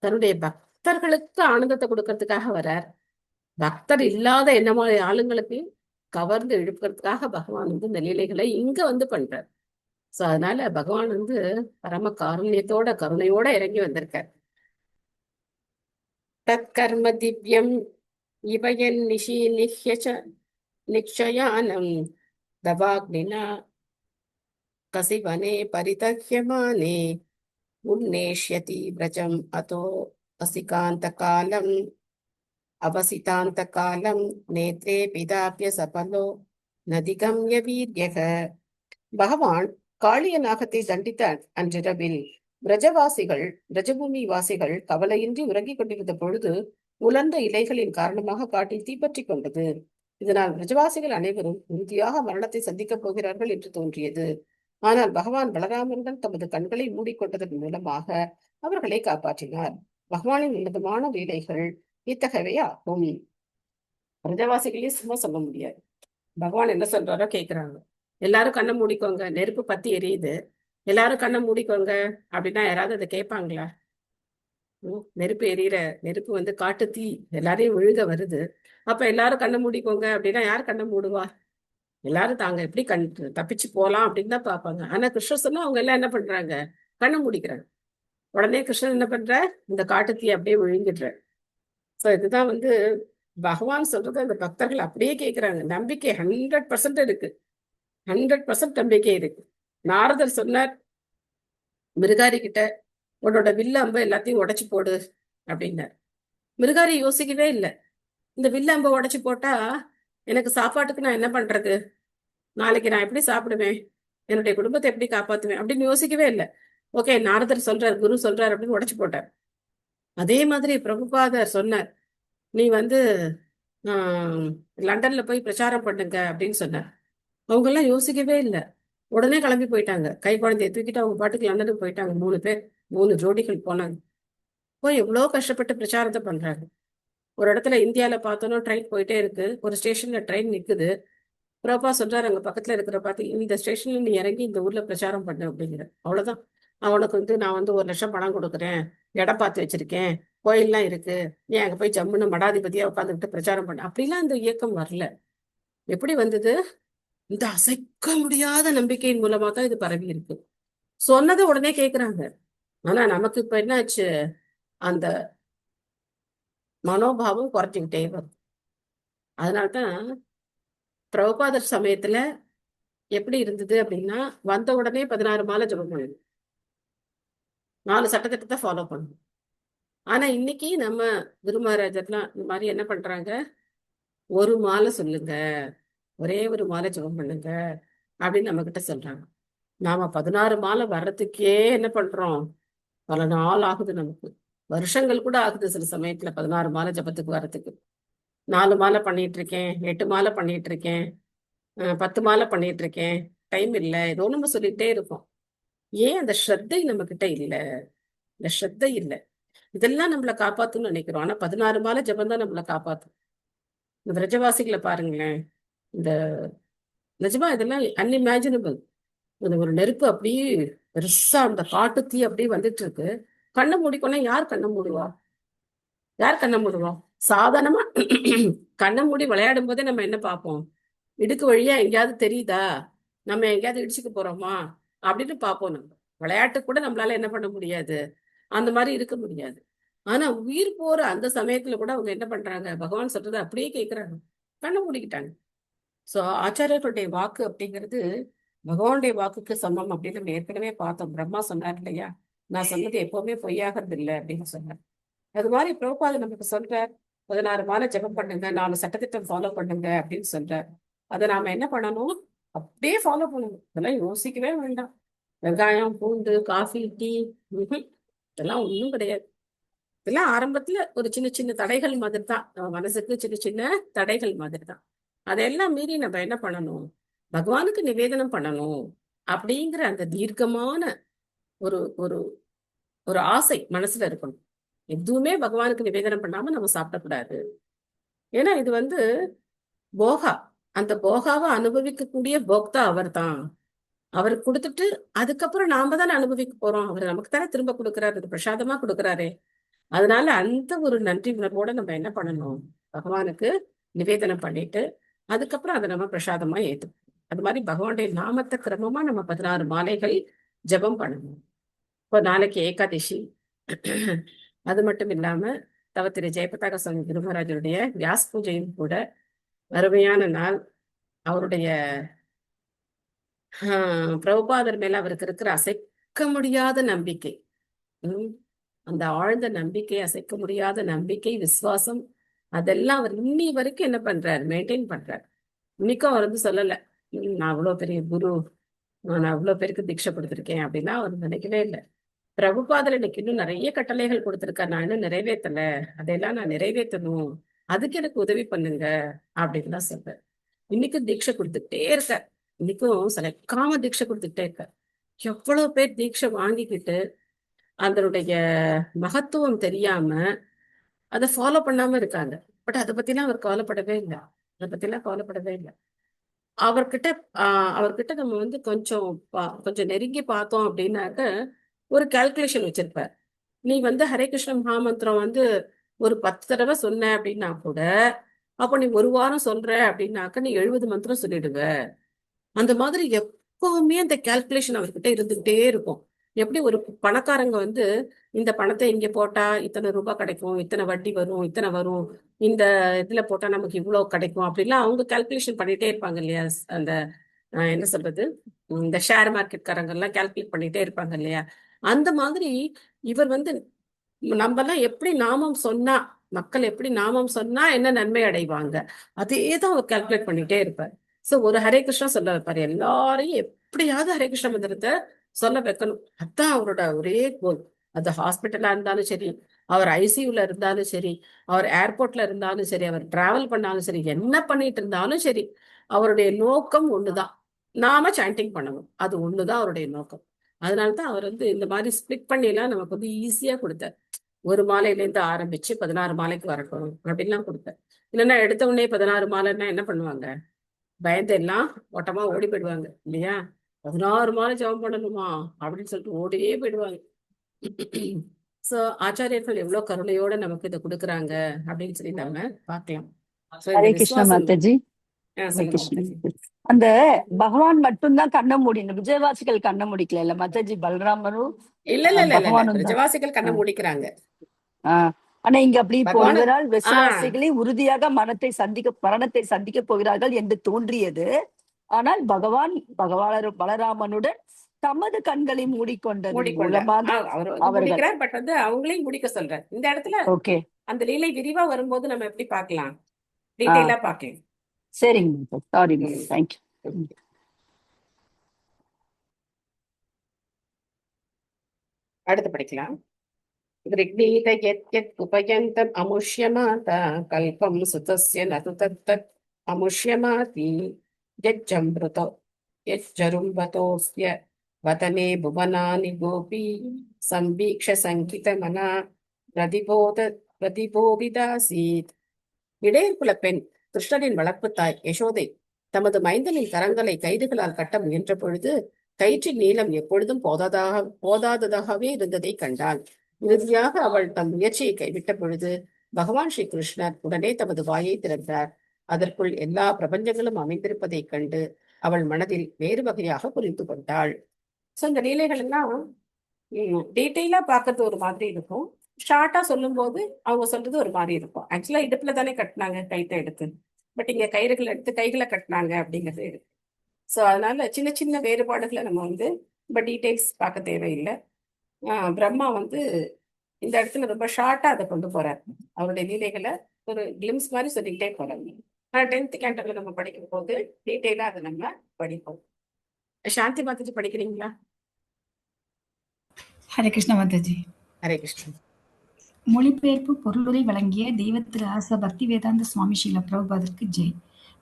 தன்னுடைய பக்தர்களுக்கு ஆனந்தத்தை கொடுக்கறதுக்காக வரார். பக்தர் இல்லாத என்ன மாதிரி ஆளுங்களுக்கு கவர்ந்து இழுக்கிறதுக்காக பகவான் இந்த லீலைகளை இங்க பண்றார். சோ அதனால பகவான் பரம காருண்யத்தோட கருணையோட இறங்கி வந்திருக்கார். தற்கர்ம திவ்யம் இவயன் நிஷி நிக்ஷயானம் தவாக்னினா கசிவனே பரிதஹ்யமானே உன்னேஷ்யதி விரஜம் அதோ அசிகாந்த காலம் அவசிதாந்த காலம் நேத்ரே பிதாபிய சபலோ நதிகம்ய வீர்யக. பகவான் காளிய நாகத்தை தண்டித்த அன்றிரவில் பிரஜபூமி வாசிகள் கவலையின்றி உறங்கிக் கொண்டிருந்த பொழுது உலர்ந்த இலைகளின் காரணமாக காட்டில் தீப்பற்றி கொண்டது. இதனால் பிரஜவாசிகள் அனைவரும் உறுதியாக மரணத்தை சந்திக்கப் போகிறார்கள் என்று தோன்றியது. ஆனால் பகவான் பலராமருடன் தமது கண்களை மூடிக்கொண்டதன் மூலமாக அவர்களை காப்பாற்றினார். பகவானின் உன்னதமான லீலைகள் இத்தகையவை ஆகும். பிரஜவாசிகளே சும்மா சொல்ல முடியாது. பகவான் என்ன சொல்றாரோ கேட்கிறாங்க. எல்லாரும் கண்ணை மூடிக்கோங்க, நெருப்பு பத்தி எரியுது, எல்லாரும் கண்ணை மூடிக்கோங்க அப்படின்னா யாராவது அதை கேட்பாங்களா? நெருப்பு எரியிற நெருப்பு காட்டு தீ எல்லாரையும் விழுக வருது. அப்ப எல்லாரும் கண்ணை மூடிக்கோங்க அப்படின்னா யார் கண்ணை மூடுவா? எல்லாரும் தாங்க எப்படி தப்பிச்சு போலாம் அப்படின்னு தான் பார்ப்பாங்க. ஆனா கிருஷ்ணர் சொன்னா அவங்க எல்லாம் என்ன பண்றாங்க? கண்ணை மூடிக்கிறாங்க. உடனே கிருஷ்ணன் என்ன பண்ற? இந்த காட்டு தீ அப்படியே விழுங்கிடுற. சோ இதுதான் பகவான் சொல்றது அந்த பக்தர்கள் அப்படியே கேட்கிறாங்க. நம்பிக்கை 100% இருக்கு, 100% நம்பிக்கை இருக்கு. நாரதர் சொன்னார், மிருகாரி கிட்ட உன்னோட வில்லு அம்பு எல்லாத்தையும் உடைச்சு போடு அப்படின்னாரு. மிருகாரி யோசிக்கவே இல்லை. இந்த வில்லு அம்பை உடைச்சு போட்டா எனக்கு சாப்பாட்டுக்கு நான் என்ன பண்றது, நாளைக்கு நான் எப்படி சாப்பிடுவேன், என்னுடைய குடும்பத்தை எப்படி காப்பாத்துவேன் அப்படின்னு யோசிக்கவே இல்லை. ஓகே, நாரதர் சொல்றார், குரு சொல்றார் அப்படின்னு உடைச்சு போட்டார். அதே மாதிரி பிரபுபாதர் சொன்னார், நீ வந்து லண்டன்ல போய் பிரச்சாரம் பண்ணுங்க அப்படின்னு சொன்னார். அவங்க எல்லாம் யோசிக்கவே இல்லை, உடனே கிளம்பி போயிட்டாங்க. கை குழந்தைய தூக்கிட்டு அவங்க பாட்டுக்கு லண்டனுக்கு போயிட்டாங்க. 3 பேர், 3 ஜோடிகள் போனாங்க. போய் எவ்வளோ கஷ்டப்பட்டு பிரச்சாரத்தை பண்றாங்க. ஒரு இடத்துல இந்தியால பார்த்தோன்னா ட்ரெயின் போயிட்டே இருக்கு. ஒரு ஸ்டேஷன்ல ட்ரெயின் நிக்குது. பிரபா சொல்றாரு, அங்க பக்கத்துல இருக்கிற பார்த்து, இந்த ஸ்டேஷன்ல நீ இறங்கி இந்த ஊர்ல பிரச்சாரம் பண்ணு அப்படிங்கிற. அவ்வளவுதான். அவனுக்கு வந்து நான் வந்து 1 லட்சம் பணம் கொடுக்குறேன், இடம் பார்த்து வச்சிருக்கேன், கோயில்லாம் இருக்கு, நீ அங்க போய் ஜம்முன்னு மடாதிபதியா உட்காந்துக்கிட்டு பிரச்சாரம் பண்ண, அப்படிலாம் இந்த இயக்கம் வரல. எப்படி வந்தது? இந்த அசைக்க முடியாத நம்பிக்கையின் மூலமா தான் இது பரவி இருக்கு. சொன்னதை உடனே கேக்குறாங்க. ஆனா நமக்கு இப்ப என்னாச்சு, அந்த மனோபாவம் குறைஞ்சுக்கிட்டே வரும். அதனால்தான் பிரபுபாதர் சமயத்துல எப்படி இருந்தது அப்படின்னா, வந்த உடனே 16 மாலை ஜபம் பண்ணணும், 4 சட்டத்திட்டத்தை ஃபாலோ பண்ணணும். ஆனா இன்னைக்கு நம்ம குரு மகாராஜர்லாம் இந்த மாதிரி என்ன பண்றாங்க, ஒரு மாலை சொல்லுங்க, ஒரே ஒரு மாலை ஜபம் பண்ணுங்க அப்படின்னு நம்ம கிட்ட சொல்றாங்க. நாம 16 மாலை வர்றதுக்கே என்ன பண்றோம், பல நாள் ஆகுது, நமக்கு வருஷங்கள் கூட ஆகுது சில சமயத்துல 16 மாலை ஜபத்துக்கு வர்றதுக்கு. 4 மாலை பண்ணிட்டு இருக்கேன், 8 மாலை பண்ணிட்டு இருக்கேன், 10 மாலை பண்ணிட்டு இருக்கேன், டைம் இல்லை, ஏதோ நம்ம சொல்லிட்டே இருக்கோம். ஏன் அந்த ஸ்ரத்தை நம்ம கிட்ட இல்லை, இந்த ஸ்ரத்தை இல்லை. இதெல்லாம் நம்மளை காப்பாத்துன்னு நினைக்கிறோம். ஆனா 16 மாலை ஜபம் தான் நம்மளை காப்பாத்தும். இந்த விரஜவாசிகளை பாருங்களேன், இந்த நிஜமா இதெல்லாம் அன்இமேஜினபிள். இந்த ஒரு நெருப்பு அப்படியே பெருசா அந்த காட்டு தீ அப்படியே வந்துட்டு இருக்கு. கண்ணை மூடிக்கொண்டா யார் கண்ணை மூடுவா, யார் கண்ணை மூடுவோம்? சாதாரணமா கண்ணை மூடி விளையாடும் போதே நம்ம என்ன பார்ப்போம், இடுக்கு வழியா எங்கேயாவது தெரியுதா, நம்ம எங்கேயாவது இடிச்சுக்க போறோமா அப்படின்னு பார்ப்போம். நம்ம விளையாட்டு கூட நம்மளால என்ன பண்ண முடியாது, அந்த மாதிரி இருக்க முடியாது. ஆனா உயிர் போற அந்த சமயத்துல கூட அவங்க என்ன பண்றாங்க, பகவான் சொல்றதை அப்படியே கேட்கிறாங்க, கண்ணை மூடிக்கிட்டாங்க. சோ ஆச்சாரியர்களுடைய வாக்கு அப்படிங்கிறது பகவானுடைய வாக்குக்கு சமம் அப்படின்னு நம்ம ஏற்கனவே பார்த்தோம். பிரம்மா சொன்னார் இல்லையா, நான் சொன்னது எப்பவுமே பொய்யாகிறது இல்லை அப்படின்னு சொன்னார். அது மாதிரி பிரபுபாதர் நமக்கு சொல்றார், 16 மாலை ஜெபம் பண்ணுங்க, 4 சட்டத்திட்டம் ஃபாலோ பண்ணுங்க அப்படின்னு சொல்றார். அதை நாம என்ன பண்ணணும், அப்படியே ஃபாலோ பண்ணணும். இதெல்லாம் யோசிக்கவே வேண்டாம். வெங்காயம், பூண்டு, காஃபி, டீ, இதெல்லாம் ஒண்ணும் கிடையாது. இதெல்லாம் ஆரம்பத்துல ஒரு சின்ன சின்ன தடைகள் மாதிரி தான், நம்ம மனசுக்கு சின்ன சின்ன தடைகள் மாதிரி தான். அதையெல்லாம் மீறி நம்ம என்ன பண்ணணும், பகவானுக்கு நிவேதனம் பண்ணணும் அப்படிங்கிற அந்த தீர்க்கமான ஒரு ஒரு ஒரு ஆசை மனசுல இருக்கணும். எதுவுமே பகவானுக்கு நிவேதனம் பண்ணாம நம்ம சாப்பிடக்கூடாது. ஏன்னா இது வந்து போகா, அந்த போகாவை அனுபவிக்கக்கூடிய போக்தா அவர் தான். அவருக்கு கொடுத்துட்டு அதுக்கப்புறம் நாம தானே அனுபவிக்க போறோம். அவர் நமக்கு தானே திரும்ப கொடுக்குறாரு, அது பிரசாதமா கொடுக்குறாரே. அதனால அந்த ஒரு நன்றி உணர்வோட நம்ம என்ன பண்ணணும், பகவானுக்கு நிவேதனம் பண்ணிட்டு அதுக்கப்புறம் அதை நம்ம பிரசாதமா ஏத்துக்கணும். அது மாதிரி பகவானுடைய நாமத்தை கிரமமா நம்ம 16 மாலைகள் ஜபம் பண்ணணும். இப்போ நாளைக்கு ஏகாதசி. அது மட்டும் இல்லாம தவ திரு ஜெயபதாக சுவாமி குருமராஜருடைய வியாஸ் பூஜையும் கூட அருமையான நாள். அவருடைய பிரபுபாதர் மேல அவருக்கு இருக்கிற அசைக்க முடியாத நம்பிக்கை, அந்த ஆழ்ந்த நம்பிக்கை, அசைக்க முடியாத நம்பிக்கை, விசுவாசம், அதெல்லாம் அவர் இன்னி வரைக்கும் என்ன பண்றாரு, மெயின்டைன் பண்றாரு. இன்னைக்கும் அவர் வந்து சொல்லல, நான் அவ்வளவு பெரிய குரு, நான் அவ்வளவு பேருக்கு தீட்சை கொடுத்துருக்கேன் அப்படின்னா அவர் நினைக்கவே இல்லை. பிரபுபாதர் எனக்கு இன்னும் நிறைய கட்டளைகள் கொடுத்துருக்காரு, நான் இன்னும் நிறைவேற்றல, அதையெல்லாம் நான் நிறைவேற்றணும், அதுக்கு எனக்கு உதவி பண்ணுங்க அப்படின்னு தான் சொல்றாரு. இன்னைக்கும் தீட்சை கொடுத்துக்கிட்டே இருக்கார். இன்னைக்கும் சிலைக்காம தீட்சை கொடுத்துக்கிட்டே இருக்கார். எவ்வளவு பேர் தீட்சை வாங்கிக்கிட்டு அதனுடைய மகத்துவம் தெரியாம அதை ஃபாலோ பண்ணாம இருக்காங்க. பட் அதை பத்திலாம் அவர் கவலைப்படவே இல்லை, அதை பத்திலாம் கவலைப்படவே இல்லை. அவர்கிட்ட நம்ம வந்து கொஞ்சம் நெருங்கி பார்த்தோம் அப்படின்னாக்க ஒரு கால்குலேஷன் வச்சிருப்பார். நீ வந்து ஹரே கிருஷ்ண மகாமந்திரம் வந்து ஒரு 10 தடவை சொன்ன அப்படின்னா கூட, அப்போ நீ 1 வாரம் சொல்ற அப்படின்னாக்க நீ 70 மந்திரம் சொல்லிடுவ. அந்த மாதிரி எப்பவுமே அந்த கால்குலேஷன் அவர்கிட்ட இருந்துகிட்டே இருக்கும். எப்படி ஒரு பணக்காரங்க வந்து இந்த பணத்தை இங்க போட்டா இத்தனை ரூபாய் கிடைக்கும், இத்தனை வட்டி வரும், இத்தனை வரும், இந்த இதுல போட்டா நமக்கு இவ்வளவு கிடைக்கும் அப்படிலாம் அவங்க கால்குலேஷன் பண்ணிட்டே இருப்பாங்க இல்லையா. அந்த என்ன சொல்றது, இந்த ஷேர் மார்க்கெட் காரங்க எல்லாம் கால்குலேட் பண்ணிட்டே இருப்பாங்க இல்லையா. அந்த மாதிரி இவர் வந்து நம்மலாம் எப்படி நாமம் சொன்னா, மக்கள் எப்படி நாமம் சொன்னா என்ன நன்மை அடைவாங்க, அதேதான் அவர் கால்குலேட் பண்ணிட்டே இருப்பார். சோ ஒரு ஹரே கிருஷ்ணா சொல்ல வைப்பாரு. எல்லாரையும் எப்படியாவது ஹரே கிருஷ்ண மந்திரத்தை சொல்ல வைக்கணும். அதான் அவரோட ஒரே கோல். அது ஹாஸ்பிட்டலா இருந்தாலும் சரி, அவர் ஐசியூல இருந்தாலும் சரி, அவர் ஏர்போர்ட்ல இருந்தாலும் சரி, அவர் டிராவல் பண்ணாலும் சரி, என்ன பண்ணிட்டு இருந்தாலும் சரி, அவருடைய நோக்கம் ஒண்ணுதான். நாம சாண்டிங் பண்ணணும். அது ஒண்ணுதான் அவருடைய நோக்கம். அதனாலதான் அவர் வந்து இந்த மாதிரி ஸ்பிளிட் பண்ணி எல்லாம் நமக்கு வந்து ஈஸியா கொடுத்தார். ஒரு மாலையில இருந்து ஆரம்பிச்சு 16 மாலைக்கு வரட்டும் அப்படின்லாம் கொடுத்தார். இல்லைன்னா எடுத்த உடனே 16 மாலைன்னா என்ன பண்ணுவாங்க? பயந்து எல்லாம் ஓட்டமா ஓடி போயிடுவாங்க இல்லையா? 16 மாலை ஜெபம் பண்ணணுமா அப்படின்னு சொல்லிட்டு ஓடியே போயிடுவாங்க. சோ ஆச்சாரியர்கள் எவ்வளவு கருணையோட நமக்கு இதை கொடுக்குறாங்க அப்படின்னு சொல்லி நம்ம பார்க்கலாம். சோ இந்த ஹரே கிருஷ்ண விசுவாசம் மாதாஜி. ஹரே சொல்லுங்க கிருஷ்ண. மாதாஜி. அந்த பகவான் மட்டும்தான் கண்ணை மூடி, இந்த விஜயவாசிகள் கண்ணை முடிக்கல இல்ல மாதாஜி. பலராமரும் இல்ல இல்ல இல்ல இல்ல இல்ல பகவானும் தான். பிரஜவாசிகள் கண்ணை மூடிக்கிறாங்க. ஆனா இங்க அப்படி இப்போ பகவான இவரால் விசுவாசிகளை உறுதியாக மரணத்தை சந்திக்க போகிறார்கள் என்று தோன்றியது. ஆனால் பலராமனுடன் தமது கண்களை மூடிக்கொண்டது மூலமாக அவர் அவர்கள் முடிக்கிறார். பட் வந்து அவங்களையும் முடிக்க சொல்றார். இந்த இடத்துல ஓகே அந்த லீலை விரிவா வரும்போது நம்ம எப்படி பார்க்கலாம், டீடைலா பார்க்கலாம். சரிங்க. Sorry thank you. அடுத்து படிக்கலாம். கிருக்ணீத யத் யத் உபயந்தம் அமுஷ்யமாதா கல்பம் சுதஸ்ய நது தத்தத் அமுஷ்யமாதி யஜ்ஜம்ருதோ யஜ்ஜரும்பதோஸ்ய வதனே புவனானி கோபி சம்பீக்ஷ சங்கிதமனா பிரதிபோதிதாசீத். இடையர்குல பெண் கிருஷ்ணரின் வளர்ப்பு தாய் யசோதை தமது மைந்தனின் கரங்களை கயிறுகளால் கட்ட முயன்ற பொழுது கயிற்றின் நீளம் எப்பொழுதும் போதாததாகவே இருந்ததை கண்டாள். இறுதியாக அவள் தம் முயற்சியை கைவிட்ட பொழுது பகவான் ஸ்ரீ கிருஷ்ணர் உடனே தமது வாயை திறந்தார். அதற்குள் எல்லா பிரபஞ்சங்களும் அமைந்திருப்பதைக் கண்டு அவள் மனதில் வேறு வகையாக புரிந்து கொண்டாள். சோ இந்த லீலைகள் எல்லாம் டீட்டெயிலா பார்க்கறது ஒரு மாதிரி இருக்கும், ஷார்ட்டா சொல்லும் போது அவங்க சொல்றது ஒரு மாதிரி இருக்கும். ஆக்சுவலா இடுப்புல தானே கட்டினாங்க கைத்தை எடுத்து, பட் இங்க கயிறுகள் எடுத்து கைகளை கட்டினாங்க அப்படிங்கிறது இருக்கு. ஸோ அதனால சின்ன சின்ன வேறுபாடுகளை நம்ம வந்து ரொம்ப டீட்டெயில்ஸ் பார்க்க தேவையில்லை. பிரம்மா வந்து இந்த இடத்துல ரொம்ப ஷார்ட்டா அதை கொண்டு போறாரு. அவருடைய லீலைகளை ஒரு கிளிம்ஸ் மாதிரி சொல்லிக்கிட்டே போறாங்க. 10th கேண்டர்ல நம்ம படிக்கும் போது டீட்டெயிலா அதை நம்ம படிப்போம். சாந்தி மாதாஜி படிக்கிறீங்களா? ஹரே கிருஷ்ண மாதாஜி. ஹரே கிருஷ்ணன். மொழிபெயர்ப்பு பொருளுரை வழங்கிய தெய்வத்திரு ஆச பக்தி வேதாந்த சுவாமி ஸ்ரீல பிரபுபாதற்கு ஜெய்.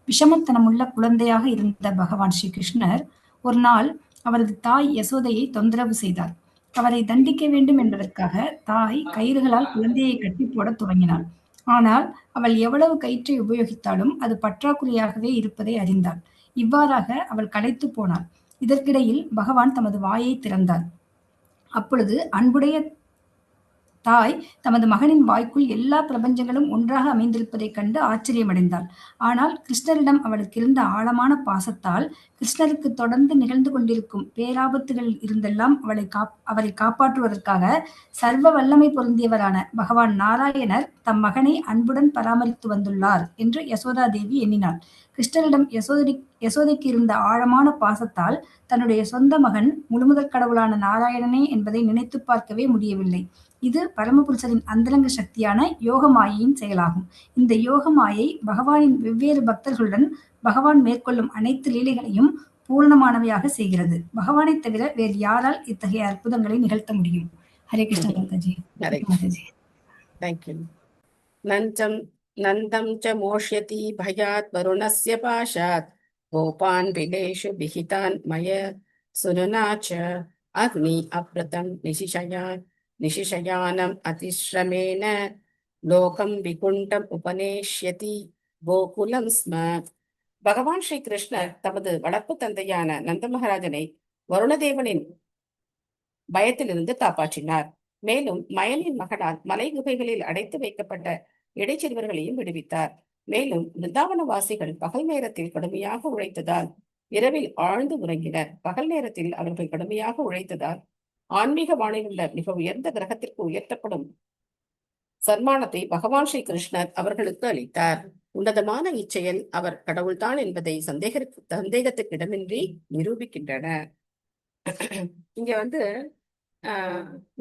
விஷமத்தனமுள்ள குழந்தையாக இருந்த பகவான் ஸ்ரீ கிருஷ்ணர் ஒரு நாள் அவரது தாய் யசோதையை தொந்தரவு செய்தார். அவரை தண்டிக்க வேண்டும் என்பதற்காக தாய் கயிறுகளால் குழந்தையை கட்டி போட துவங்கினாள். ஆனால் அவள் எவ்வளவு கயிற்றை உபயோகித்தாலும் அது பற்றாக்குறையாகவே இருப்பதை அறிந்தாள். இவ்வாறாக அவள் களைத்து போனாள். இதற்கிடையில் பகவான் தமது வாயை திறந்தார். அப்பொழுது அன்புடைய தாய் தமது மகனின் வாய்க்குள் எல்லா பிரபஞ்சங்களும் ஒன்றாக அமைந்திருப்பதைக் கண்டு ஆச்சரியமடைந்தாள். ஆனால் கிருஷ்ணரிடம் அவளுக்கு இருந்த ஆழமான பாசத்தால் கிருஷ்ணருக்கு தொடர்ந்து நிகழ்ந்து கொண்டிருக்கும் பேராபத்துகள் இருந்தெல்லாம் அவரை காப்பாற்றுவதற்காக சர்வ வல்லமை பொருந்தியவரான பகவான் நாராயணர் தம் மகனை அன்புடன் பராமரித்து வந்துள்ளார் என்று யசோதா தேவி எண்ணினாள். கிருஷ்ணரிடம் யசோதைக்கு இருந்த ஆழமான பாசத்தால் தன்னுடைய சொந்த மகன் முழுமுதற் கடவுளான நாராயணனே என்பதை நினைத்து பார்க்கவே முடியவில்லை. இது பரமபுருஷரின் அந்தரங்க சக்தியான யோகமாயையின் செயலாகும். இந்த யோகமாயை பகவானின் வெவ்வேறு பக்தர்களுடன் பகவான் மேற்கொள்ளும் அனைத்து லீலைகளையும் பூர்ணமானவையாக செய்கிறது. பகவானை தவிர வேறு யாரால் இத்தகைய அற்புதங்களை நிகழ்த்த முடியும்? ஹரே கிருஷ்ண மாதாஜி. தேங்க்யூ. நந்தம் ச மோஷ்யதி பயாத் வருணஸ்ய பாஷாத் கோபான் விலேஷு விஹிதான் மய சுனநாச்ச அக்னி அப்ரதம் நிசிஷயானம் அதிஸ்ரமேன லோகம் விகுண்டம் உபநேஷ்யதி கோகுலம் ஸ்ம. பகவான் ஸ்ரீ கிருஷ்ணர் தமது வளர்ப்பு தந்தையான நந்த மகாராஜனை வருணதேவனின் பயத்திலிருந்து காப்பாற்றினார். மேலும் மயனின் மகனால் மலை குகைகளில் அடைத்து வைக்கப்பட்ட இடைச்சிறுவர்களையும் விடுவித்தார். மேலும் பிருந்தாவனவாசிகள் பகல் நேரத்தில் கடுமையாக உழைத்ததால் இரவில் ஆழ்ந்து உறங்கினர். பகல் நேரத்தில் அவர்கள் கடுமையாக உழைத்ததால் ஆன்மீக வானிலுள்ள மிக உயர்ந்த கிரகத்திற்கு உயர்த்தப்படும் சன்மானத்தை பகவான் ஸ்ரீ கிருஷ்ணர் அவர்களுக்கு அளித்தார். உன்னதமான இச்செயல் அவர் கடவுள்தான் என்பதை சந்தேகத்துக்கு இடமின்றி நிரூபிக்கின்றன. இங்க வந்து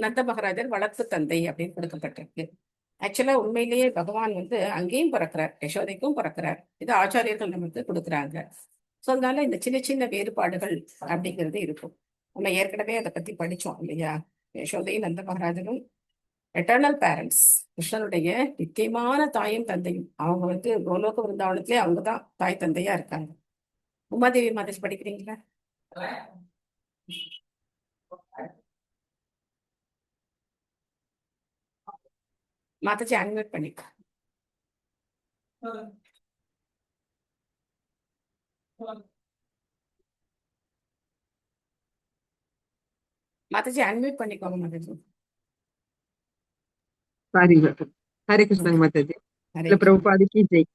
நந்த மகாராஜர் வளர்ப்பு தந்தை அப்படின்னு கொடுக்கப்பட்டிருக்கு. ஆக்சுவலா உண்மையிலேயே பகவான் வந்து அங்கேயும் பிறக்கிறார், யசோதைக்கும் பிறக்கிறார். இது ஆச்சாரியர்கள் நமக்கு கொடுக்குறாங்க. ஸோ அதனால இந்த சின்ன சின்ன வேறுபாடுகள் அப்படிங்கிறது இருக்கும். நம்ம ஏற்கனவே அதை பத்தி படிச்சோம் இல்லையா? யசோதையும் நந்த மகாராஜரும் எட்டர்னல் பேரண்ட்ஸ், கிருஷ்ணனுடைய நித்தியமான தாயும் தந்தையும். அவங்க வந்து கோலோக விருந்தாவனத்திலே அவங்க தான் தாய் தந்தையா இருக்காங்க. உமாதேவி மாதிரி படிக்கிறீங்களா? மாதாஜி அன்மியூட் பண்ணிக்க. மாதாஜி அன்மியூட் பண்ணிக்கோங்க மாதாஜி. சாரி ஹரே கிருஷ்ணங்க மாதாஜி. ஹரே பிரபுபாதிக்கு ஜெய்.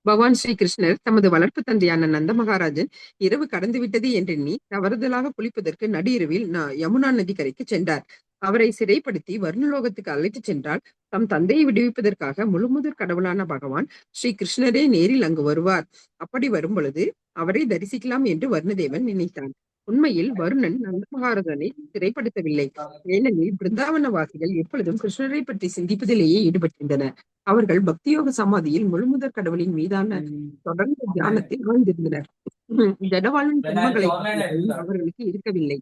பகவான் ஸ்ரீ கிருஷ்ணர் தமது வளர்ப்பு தந்தையான நந்த மகாராஜன் இரவு கடந்து விட்டது என்றெண்ணி தவறுதலாக குளிப்பதற்கு நடு இரவில் யமுனா நதி கரைக்கு சென்றார். அவரை சிறைப்படுத்தி வருணலோகத்துக்கு அழைத்து சென்றால் தம் தந்தையை விடுவிப்பதற்காக முழுமுதற் கடவுளான பகவான் ஸ்ரீ கிருஷ்ணரே நேரில் அங்கு வருவார். அப்படி வரும் பொழுது அவரை தரிசிக்கலாம் என்று வருணதேவன் நினைத்தான். உண்மையில் வருணன் நந்த மகாராஜனை சிறைப்படுத்தவில்லை. ஏனெனில் பிருந்தாவன வாசிகள் எப்பொழுதும் கிருஷ்ணரை பற்றி சிந்திப்பதிலேயே ஈடுபட்டிருந்தனர். அவர்கள் பக்தியோக சமாதியில் முழுமுதற் கடவுளின் மீதான தொடர்ந்த தியானத்தில் ஆழ்ந்திருந்தனர். ஜடவாழ்வின் துன்பங்களை அவர்களுக்கு இருக்கவில்லை.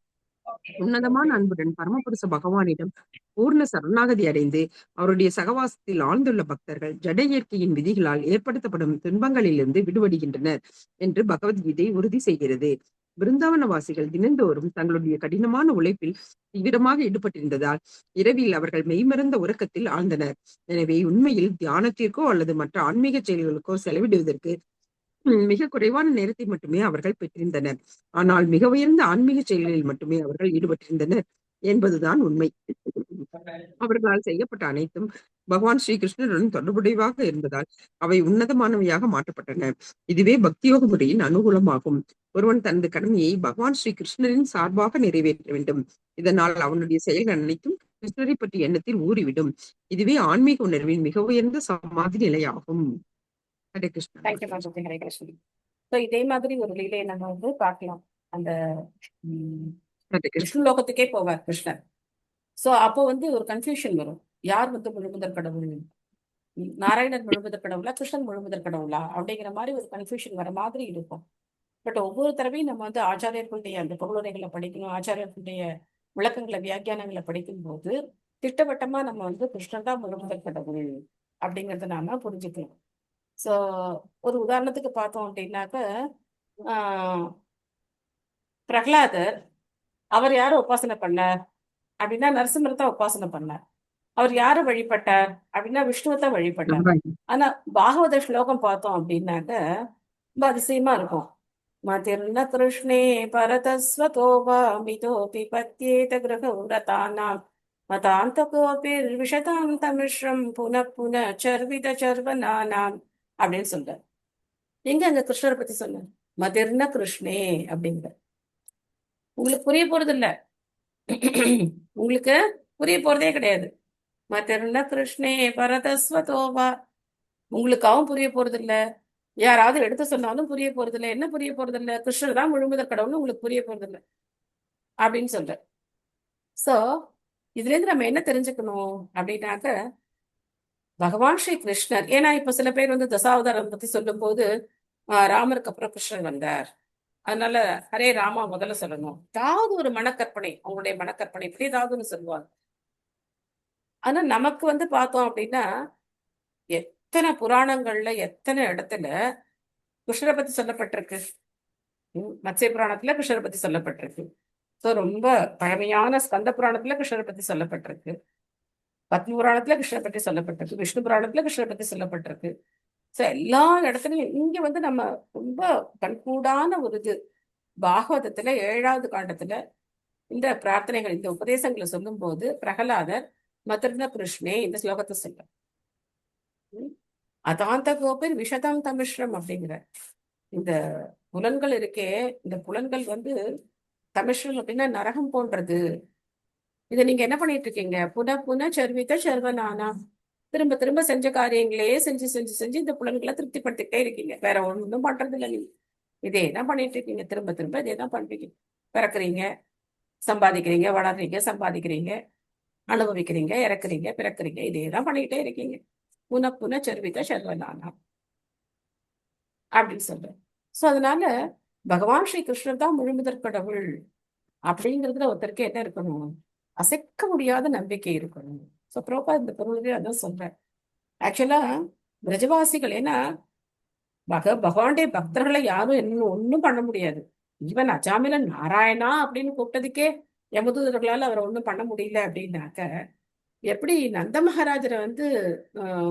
உன்னதமான அன்புடன் பரமபுருஷ பகவானிடம் பூர்ண சரணாகதி அடைந்து அவருடைய சகவாசத்தில் ஆழ்ந்துள்ள பக்தர்கள் ஜட இயற்கையின் விதிகளால் ஏற்படுத்தப்படும் துன்பங்களிலிருந்து விடுபடுகின்றனர் என்று பகவத்கீதை உறுதி செய்கிறது. பிருந்தாவனவாசிகள் தினந்தோறும் தங்களுடைய கடினமான உழைப்பில் தீவிரமாக ஈடுபட்டிருந்ததால் இரவில் அவர்கள் மெய்மறந்த உறக்கத்தில் ஆழ்ந்தனர். எனவே உண்மையில் தியானத்திற்கோ அல்லது மற்ற ஆன்மீக செயல்களுக்கோ செலவிடுவதற்கு மிக குறைவான நேரத்தை மட்டுமே அவர்கள் பெற்றிருந்தனர். ஆனால் மிக உயர்ந்த ஆன்மீக செயல்களில் மட்டுமே அவர்கள் ஈடுபட்டிருந்தனர் என்பதுதான் உண்மை. அவர்களால் செய்யப்பட்ட அனைத்தும் பகவான் ஸ்ரீ கிருஷ்ணருடன் தொடர்புடையவாக இருந்ததால் அவை உன்னதமானவையாக மாற்றப்பட்டன. இதுவே பக்தியோக முறையின் அனுகூலமாகும். ஒருவன் தனது கடமையை பகவான் ஸ்ரீ கிருஷ்ணரின் சார்பாக நிறைவேற்ற வேண்டும். இதனால் அவனுடைய செயல்கள் அனைத்தும் கிருஷ்ணரை பற்றிய எண்ணத்தில் ஊறிவிடும். இதுவே ஆன்மீக உணர்வின் மிக உயர்ந்த சமாதி நிலையாகும். ஹரே கிருஷ்ணா. தேங்க்யூ மாதாஜி. ஹரே கிருஷ்ணன். ஸோ இதே மாதிரி ஒரு லீலையை நம்ம வந்து பார்க்கலாம். அந்த விஷ்ணு லோகத்துக்கே போவார் கிருஷ்ணர். ஸோ அப்போ வந்து ஒரு கன்ஃபியூஷன் வரும். யார் வந்து முழுமுதற் கடவுள்? நாராயணன் முழுமுதற் கடவுளா, கிருஷ்ணன் முழுமுதற் கடவுளா அப்படிங்கிற மாதிரி ஒரு கன்ஃபியூஷன் வர மாதிரி இருக்கும். பட் ஒவ்வொரு தடவையும் நம்ம வந்து ஆச்சாரியர்களுடைய அந்த பொருளுரைகளை படிக்கணும், ஆச்சாரியர்களுடைய விளக்கங்களை வியாக்கியானங்களை படிக்கும் போது திட்டவட்டமா நம்ம வந்து கிருஷ்ணன் தான் முழுமுதற் கடவுள் அப்படிங்கிறத நாம புரிஞ்சுக்கலாம். ஸோ ஒரு உதாரணத்துக்கு பார்த்தோம் அப்படின்னாக்க பிரகலாதர் அவர் யாரை உபாசனை பண்ணார் அப்படின்னா நரசிம்மரை தான் உபாசனை பண்ணார். அவர் யாரை வழிபட்டார் அப்படின்னா விஷ்ணுவை தான் வழிபட்டார். ஆனா பாகவத ஸ்லோகம் பார்த்தோம் அப்படின்னாக்க ரொம்ப அதிசயமா இருக்கும். மதிர்ன கிருஷ்ணே பரதஸ்வதோவா மிதோபி பத்யேத கிரகௌரதானாம் மதாந்த கோபிர் விஷதாந்த மிஸ்ரம் புன புன சர்வித சர்வனானாம் அப்படின்னு சொல்றார். எங்க அங்க கிருஷ்ணரை பத்தி சொன்னார்? மதிர்ன கிருஷ்ணே அப்படிங்கிற. உங்களுக்கு புரிய போறது இல்ல, உங்களுக்கு புரிய போறதே கிடையாது. மதிர்ன கிருஷ்ணே பரதஸ்வதோவா, உங்களுக்காகவும் புரிய போறது இல்ல, யாராவது எடுத்து சொன்னாலும் புரிய போறது இல்லை. என்ன புரிய போறது இல்லை? கிருஷ்ணர் தான் முழுமுதற் கடவுள்னு உங்களுக்கு புரிய போறது இல்லை அப்படின்னு சொல்ற. சோ இதுல இருந்து நம்ம என்ன தெரிஞ்சுக்கணும் அப்படின்னாக்க பகவான் ஸ்ரீ கிருஷ்ணர், ஏன்னா இப்ப சில பேர் வந்து தசாவதாரம் பத்தி சொல்லும் போது ராமருக்கு அப்புறம் கிருஷ்ணர் வந்தார், அதனால ஹரே ராமா முதல்ல சொல்லணும். ஏதாவது ஒரு மனக்கற்பனை, அவங்களுடைய மனக்கற்பனை இப்படி ஏதாவது ஒன்று சொல்லுவாங்க. ஆனா நமக்கு வந்து பார்த்தோம் அப்படின்னா எத்தனை புராணங்கள்ல எத்தனை இடத்துல கிருஷ்ணரை பத்தி சொல்லப்பட்டிருக்கு. மத்ஸ்ய புராணத்துல கிருஷ்ணரை பத்தி சொல்லப்பட்டிருக்கு. ஸோ ரொம்ப பழமையான ஸ்கந்த புராணத்துல கிருஷ்ணரை பத்தி சொல்லப்பட்டிருக்கு. பத்ம புராணத்துல கிருஷ்ணரை பத்தி சொல்லப்பட்டிருக்கு. விஷ்ணு புராணத்துல கிருஷ்ணரை பத்தி சொல்லப்பட்டிருக்கு. ஸோ எல்லா இடத்துலையும் இங்க வந்து நம்ம ரொம்ப கண்கூடான ஒரு இது பாகவதத்துல 7வது காண்டத்துல இந்த பிரார்த்தனைகள், இந்த உபதேசங்களை சொல்லும் போது பிரகலாதர் மதிர்ன கிருஷ்ணே இந்த ஸ்லோகத்தை சொல்ற. அதாந்த கோபிர் விஷதாம் தமிஷ்ரம் அப்படிங்கிற இந்த புலன்கள் இருக்கே, இந்த புலன்கள் வந்து தமிஷ்ரம் அப்படின்னா நரகம் போன்றது. இதை நீங்க என்ன பண்ணிட்டு இருக்கீங்க? புன புன சர்வித சர்வனானா, திரும்ப திரும்ப செஞ்ச காரியங்களே செஞ்சு செஞ்சு செஞ்சு இந்த புலன்களை திருப்திப்படுத்திக்கிட்டே இருக்கீங்க. வேற ஒன்றும் பண்றது இல்லை. நீங்க இதே தான் பண்ணிட்டு இருக்கீங்க. திரும்ப திரும்ப இதே தான் பண்றீங்க. பிறக்குறீங்க, சம்பாதிக்கிறீங்க, வளர்றீங்க, சம்பாதிக்கிறீங்க, அனுபவிக்கிறீங்க, இறக்குறீங்க, பிறக்குறீங்க, இதேதான் பண்ணிக்கிட்டே இருக்கீங்க. புன புன சர்வித சர்வநானா அப்படின்னு சொல்றேன். சோ அதனால பகவான் ஸ்ரீ கிருஷ்ணர் தான் முழுமுதற் கடவுள் அப்படிங்கிறதுல ஒருத்தருக்கு என்ன இருக்கணும்? அசைக்க முடியாத நம்பிக்கை இருக்கணும். சோ பிரபுபாத் இந்த பொருளே அதான் சொல்றேன். ஆக்சுவலா பிரஜவாசிகள் ஏன்னா பகவானுடைய பக்தர்களை யாரும் இன்னும் ஒண்ணும் பண்ண முடியாது. ஈவன் அஜாமிலன் நாராயணா அப்படின்னு கூப்பிட்டதுக்கே யமதூதர்களால அவரை ஒண்ணும் பண்ண முடியல அப்படின்னாக்க எப்படி நந்த மகாராஜரை வந்து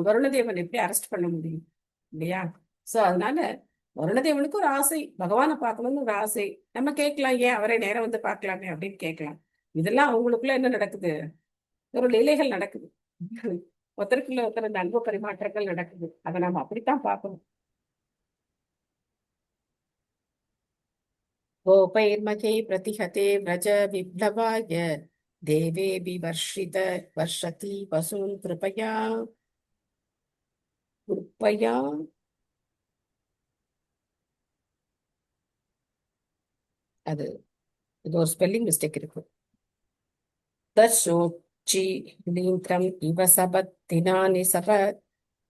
வருணதேவன் எப்படி அரெஸ்ட் பண்ண முடியும் இல்லையா? சோ அதனால வருணதேவனுக்கு ஒரு ஆசை, பகவானை பார்க்கணும்னு ஒரு ஆசை. நம்ம கேட்கலாம், ஏன் அவரை நேரம் வந்து பார்க்கலாமே அப்படின்னு கேட்கலாம். இதெல்லாம் அவங்களுக்குள்ள என்ன நடக்குது? ஒரு லீலைகள் நடக்குது. ஒருத்தருக்குள்ள ஒருத்தர் இந்த அன்பு பரிமாற்றங்கள் நடக்குது. அதை நம்ம அப்படித்தான் பார்க்கணும். गोपैर्मखे प्रतिहते व्रज विप्लवाय देवे विवर्षित वर्षति वसून् कृपया कृपया அது இது ஒரு ஸ்பெல்லிங் மிஸ்டேக் இருக்கு. தர்ஷோச்சி லீந்திரம் இவ சபத் தினானி சபத்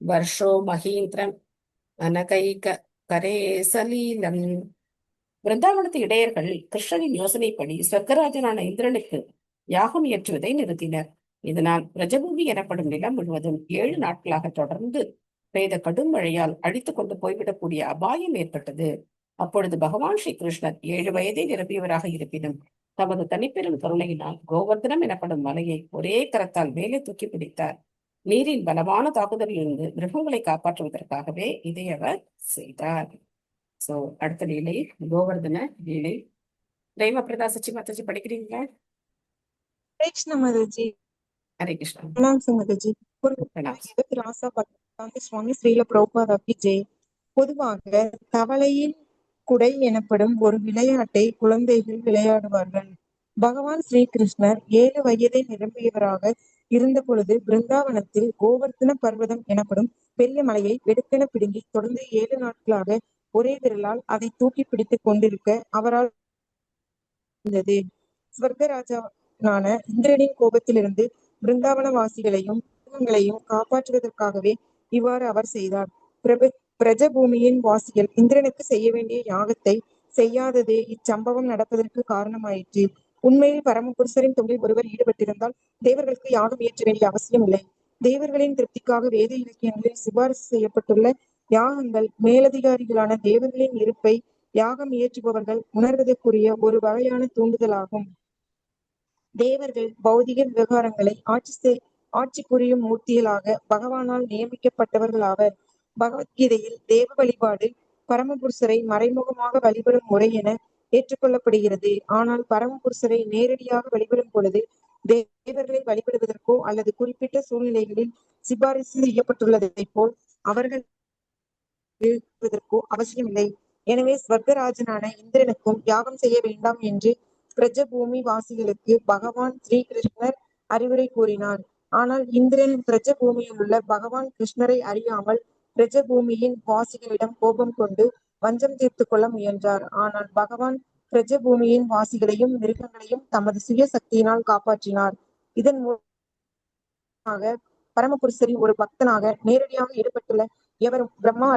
வருஷோ மகீந்திரம் அனகைக கரே சலீலம். பிருந்தாவனத்து இடையர்கள் கிருஷ்ணனின் யோசனைப்படி சொர்க்கராஜனான இந்திரனுக்கு யாகம் இயற்றுவதை நிறுத்தினர். இதனால் பிரஜபூமி எனப்படும் நிலம் முழுவதும் 7 நாட்களாக தொடர்ந்து பெய்த கடும் மழையால் அழித்துக் கொண்டு போய்விடக்கூடிய அபாயம் ஏற்பட்டது. அப்பொழுது பகவான் ஸ்ரீ கிருஷ்ணர் 7 வயதை நிரம்பியவராக இருப்பினும் தமது தனிப்பெரும் கருணையினால் கோவர்தனம் எனப்படும் மலையை ஒரே கரத்தால் மேலே தூக்கி பிடித்தார். நீரின் பலமான தாக்குதலில் இருந்து மிருகங்களை காப்பாற்றுவதற்காகவே இதை அவர் செய்தார். சோ அடுத்த லீலை கோவர்தன லீலை. தெய்வ பிரதா சச்சி மாதாஜி படிக்கிறீங்களா? ஹரே கிருஷ்ண மாதாஜி. ஹரே கிருஷ்ணா. மாதாஜி. சுவாமி ஸ்ரீல பிரபுபாதாக்கு ஜெய். பொதுவாக தவளையின் குடை எனப்படும் ஒரு விளையாட்டை குழந்தைகள் விளையாடுவார்கள். பகவான் ஸ்ரீ கிருஷ்ணர் 7 வயதை நிரம்பியவராக இருந்த பொழுது பிருந்தாவனத்தில் கோவர்த்தன பர்வதம் எனப்படும் பெரிய மலையை வெடுக்கென பிடுங்கி தொடர்ந்து 7 நாட்களாக ஒரே விரலால் அதை தூக்கி பிடித்துக் கொண்டிருக்க அவரால் இருந்தது. ஸ்வர்கராஜாவான இந்திரனின் கோபத்திலிருந்து பிருந்தாவன வாசிகளையும் மிருகங்களையும் காப்பாற்றுவதற்காகவே இவ்வாறு அவர் செய்தார். பிரஜபூமியின் வாசிகள் இந்திரனுக்கு செய்ய வேண்டிய யாகத்தை செய்யாததே இச்சம்பவம் நடப்பதற்கு காரணமாயிற்று. உண்மையில் பரமபுருஷரின் தொழில் ஒருவர் ஈடுபட்டிருந்தால் தேவர்களுக்கு யாகம் இயற்ற வேண்டிய அவசியம் இல்லை. தேவர்களின் திருப்திக்காக வேத இலக்கியங்களில் சிபாரிசு செய்யப்பட்டுள்ள யாகங்கள் மேலதிகாரிகளான தேவர்களின் இருப்பை யாகம் இயற்றுபவர்கள் உணர்வதற்குரிய ஒரு வகையான தூண்டுதலாகும். தேவர்கள் பௌதிக விவகாரங்களை ஆட்சி புரியும் மூர்த்திகளாக பகவானால் நியமிக்கப்பட்டவர்களாவர். பகவத்கீதையில் தேவ வழிபாடு பரமபுருஷரை மறைமுகமாக வழிபடும் முறை என ஏற்றுக்கொள்ளப்படுகிறது. ஆனால் பரமபுருஷரை நேரடியாக வழிபடும் பொழுது தேவர்களை வழிபடுவதற்கோ அல்லது குறிப்பிட்ட சூழ்நிலைகளில் சிபாரிசு செய்யப்பட்டுள்ளதை போல் அவர்கள் அவசியமில்லை. எனவே ஸ்வர்கராஜனான இந்திரனுக்கும் யாகம் செய்ய வேண்டாம் என்று பிரஜபூமி வாசிகளுக்கு பகவான் ஸ்ரீ கிருஷ்ணர் அறிவுரை கூறினார். ஆனால் இந்திரன் பிரஜபூமியில் உள்ள பகவான் கிருஷ்ணரை அறியாமல் பிரஜபூமியின் வாசிகளிடம் கோபம் கொண்டு வஞ்சம் தீர்த்து கொள்ள முயன்றார். ஆனால் பகவான் பிரஜபூமியின் வாசிகளையும் மிருகங்களையும் தமது சுய சக்தியினால் காப்பாற்றினார். இதன் மூலமாக பரமபுருஷரின் ஒரு பக்தனாக நேரடியாக ஈடுபட்டுள்ள எவரும் பிரம்மா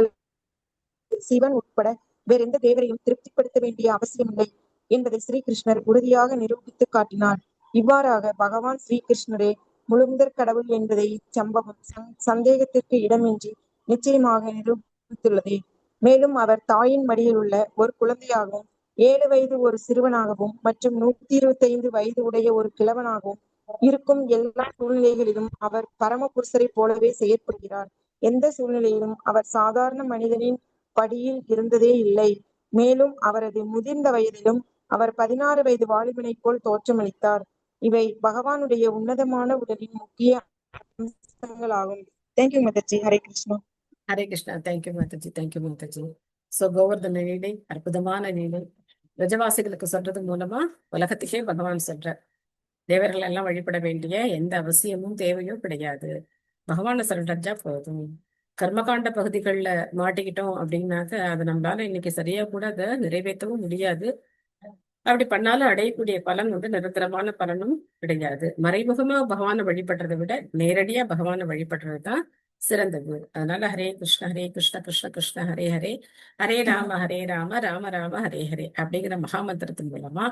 சிவன் உட்பட வேறெந்த தேவரையும் திருப்திப்படுத்த வேண்டிய அவசியமில்லை என்பதை ஸ்ரீகிருஷ்ணர் உறுதியாக நிரூபித்து காட்டினார். இவ்வாறாக பகவான் ஸ்ரீகிருஷ்ணரே முழுமுதற் கடவுள் என்பதை இச்சம்பவம் சந்தேகத்திற்கு இடமின்றி நிச்சயமாக நிரூபித்துள்ளது. மேலும் அவர் தாயின் மடியில் உள்ள ஒரு குழந்தையாகவும் 7 வயது ஒரு சிறுவனாகவும் மற்றும் 125 வயது உடைய ஒரு கிழவனாகவும் இருக்கும் எல்லா சூழ்நிலைகளிலும் அவர் பரமபுருஷரை போலவே செயற்படுகிறார். எந்த சூழ்நிலையிலும் அவர் சாதாரண மனிதனின் படியில் இருந்ததே இல்லை. மேலும் அவரது முதிர்ந்த வயதிலும் அவர் 16 வயது வாலிபனை போல் தோற்றமளித்தார். இவை பகவானுடைய உன்னதமான உடலின் முக்கிய அம்சங்களாகும். Thank you Mataji. Hare Krishna. Hare Krishna. Thank you Mataji. Thank you Mataji. So Govardhana லீலை அற்புதமான லீலை. பிரஜவாசிகளுக்கு சொல்றது மூலமா உலகத்துக்கே பகவான் சொல்ற தேவர்கள் எல்லாம் வழிபட வேண்டிய எந்த அவசியமும் தேவையும் கிடையாது. பகவானை சொல்றா போதும். கர்மகாண்ட பகுதிகளில் மாட்டிக்கிட்டோம் அப்படின்னாக்க அதை நம்மளால இன்னைக்கு சரியா கூட அதை நிறைவேற்றவும் முடியாது. அப்படி பண்ணாலும் அடையக்கூடிய பலன் வந்து நிரந்தரமான பலனும் கிடையாது. மறைமுகமா பகவானை வழிபடுறதை விட நேரடியா பகவானை வழிபடுறது தான் சிறந்தது. அதனால ஹரே கிருஷ்ண கிருஷ்ண கிருஷ்ண ஹரே ஹரே, ஹரே ராம ராம ராம ஹரே ஹரே அப்படிங்கிற மகாமந்திரத்தின் மூலமா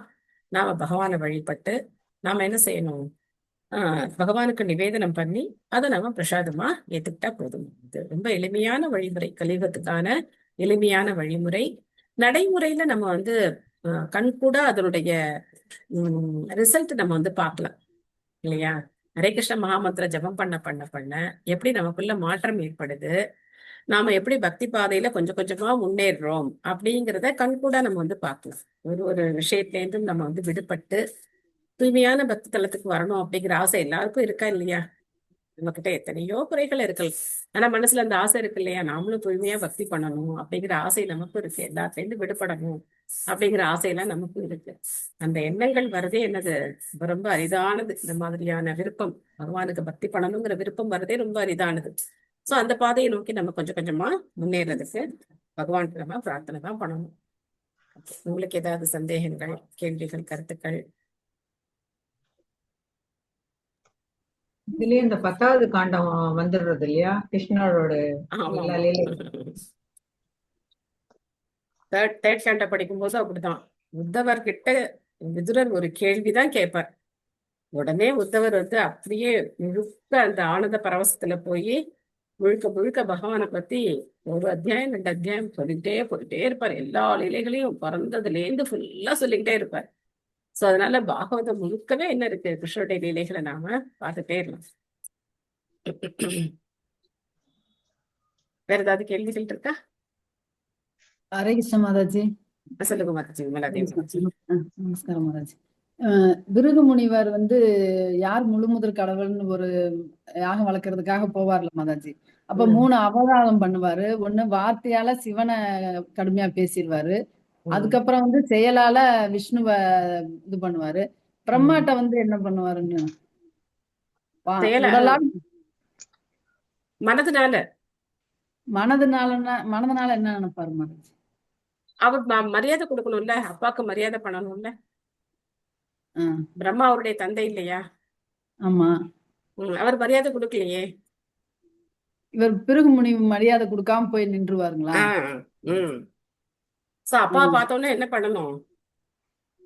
நாம பகவானை வழிபட்டு நாம என்ன செய்யணும்? பகவானுக்கு நிவேதனம் பண்ணி அதை நாம பிரசாதமா ஏத்துக்கிட்டா போதும். இது ரொம்ப எளிமையான வழிமுறை, கலியுகத்துக்கான எளிமையான வழிமுறை. நடைமுறையில நம்ம வந்து கண் கூட அதனுடைய ரிசல்ட் நம்ம வந்து பார்க்கலாம் இல்லையா? ஹரே கிருஷ்ண மகாமந்திர ஜபம் பண்ண பண்ண பண்ண எப்படி நமக்குள்ள மாற்றம் ஏற்படுது, நாம எப்படி பக்தி பாதையில கொஞ்சம் கொஞ்சமா முன்னேறுறோம் அப்படிங்கிறத கண் கூட நம்ம வந்து பார்க்கலாம். ஒரு ஒரு விஷயத்திலேருந்தும் நம்ம வந்து விடுபட்டு தூய்மையான பக்தி தலத்துக்கு வரணும் அப்படிங்கிற ஆசை எல்லாருக்கும் இருக்கா இல்லையா? நம்ம கிட்ட எத்தனையோ குறைகள் இருக்கு, ஆனா மனசுல அந்த ஆசை இருக்கு இல்லையா? நாமளும் தூய்மையா பக்தி பண்ணணும் அப்படிங்கிற ஆசை நமக்கும் இருக்கு. எல்லாத்துலேருந்து விடுபடணும் அப்படிங்கிற ஆசையெல்லாம் நமக்கும் இருக்கு. அந்த எண்ணங்கள் வரதே என்னது ரொம்ப அரிதானது. இந்த மாதிரியான விருப்பம், பகவானுக்கு பக்தி பண்ணணுங்கிற விருப்பம் வரதே ரொம்ப அரிதானது. சோ அந்த பாதையை நோக்கி நம்ம கொஞ்சம் கொஞ்சமா முன்னேறதுக்கு பகவானுக்கு நம்ம பிரார்த்தனை தான் பண்ணணும். உங்களுக்கு ஏதாவது சந்தேகங்கள், கேள்விகள், கருத்துக்கள்? இதுலயே இந்த 10வது காண்டம் வந்துடுறது இல்லையா கிருஷ்ணரோட எல்லா லீலையும்? தேர்ட் காண்ட படிக்கும் போது அப்படிதான் உத்தவர் கிட்ட விதுரர் ஒரு கேள்விதான் கேட்பார். உடனே உத்தவர் வந்து அப்படியே முழுக்க அந்த ஆனந்த பரவசத்துல போய் முழுக்க முழுக்க பகவானை பத்தி 1 அத்தியாயம் 2 அத்தியாயம் போயிட்டே இருப்பார். எல்லா லீலைகளையும் பிறந்ததுலேருந்து ஃபுல்லா சொல்லிக்கிட்டே இருப்பார். சோ அதனால பாகவதம் முழுக்கவே என்ன இருக்கு, கிருஷ்ணருடைய லீலைகளை நாம பார்த்துட்டே இருக்கலாம். வேற ஏதாவது கேள்விகள் இருக்கா? ஹரே கிருஷ்ண மாதாஜி. சொல்லுங்க மாதாஜி. நமஸ்காரம் மாதாஜி. பிருகு முனிவர் வந்து யார் முழுமுதற் கடவுள்னு ஒரு யாகம் வளர்க்கறதுக்காக போவார்ல மாதாஜி. அப்ப 3 அபராதம் பண்ணுவாரு. ஒண்ணு வார்த்தையால சிவனை கடுமையா பேசிடுவாரு. அதுக்கப்புறம் வந்து செயலால விஷ்ணுவ இது பண்ணுவாரு. பிரம்மாட்ட வந்து என்ன பண்ணுவாருன்னு மனதுனால என்ன நினைப்பாரு மாதாஜி? அவர் மரியாதை கொடுக்கணும்ல, அப்பாவுக்கு மரியாதை பண்ணணும்ல. பிரம்மா அவருடைய தந்தை இல்லையா? ஆமா. அவர் மரியாதை கொடுக்கலையே. இவர் பிருகு முனி மரியாதை கொடுக்காம போய் நின்றுவாருங்களா? அப்பா பார்த்தோன்னே என்ன பண்ணணும்?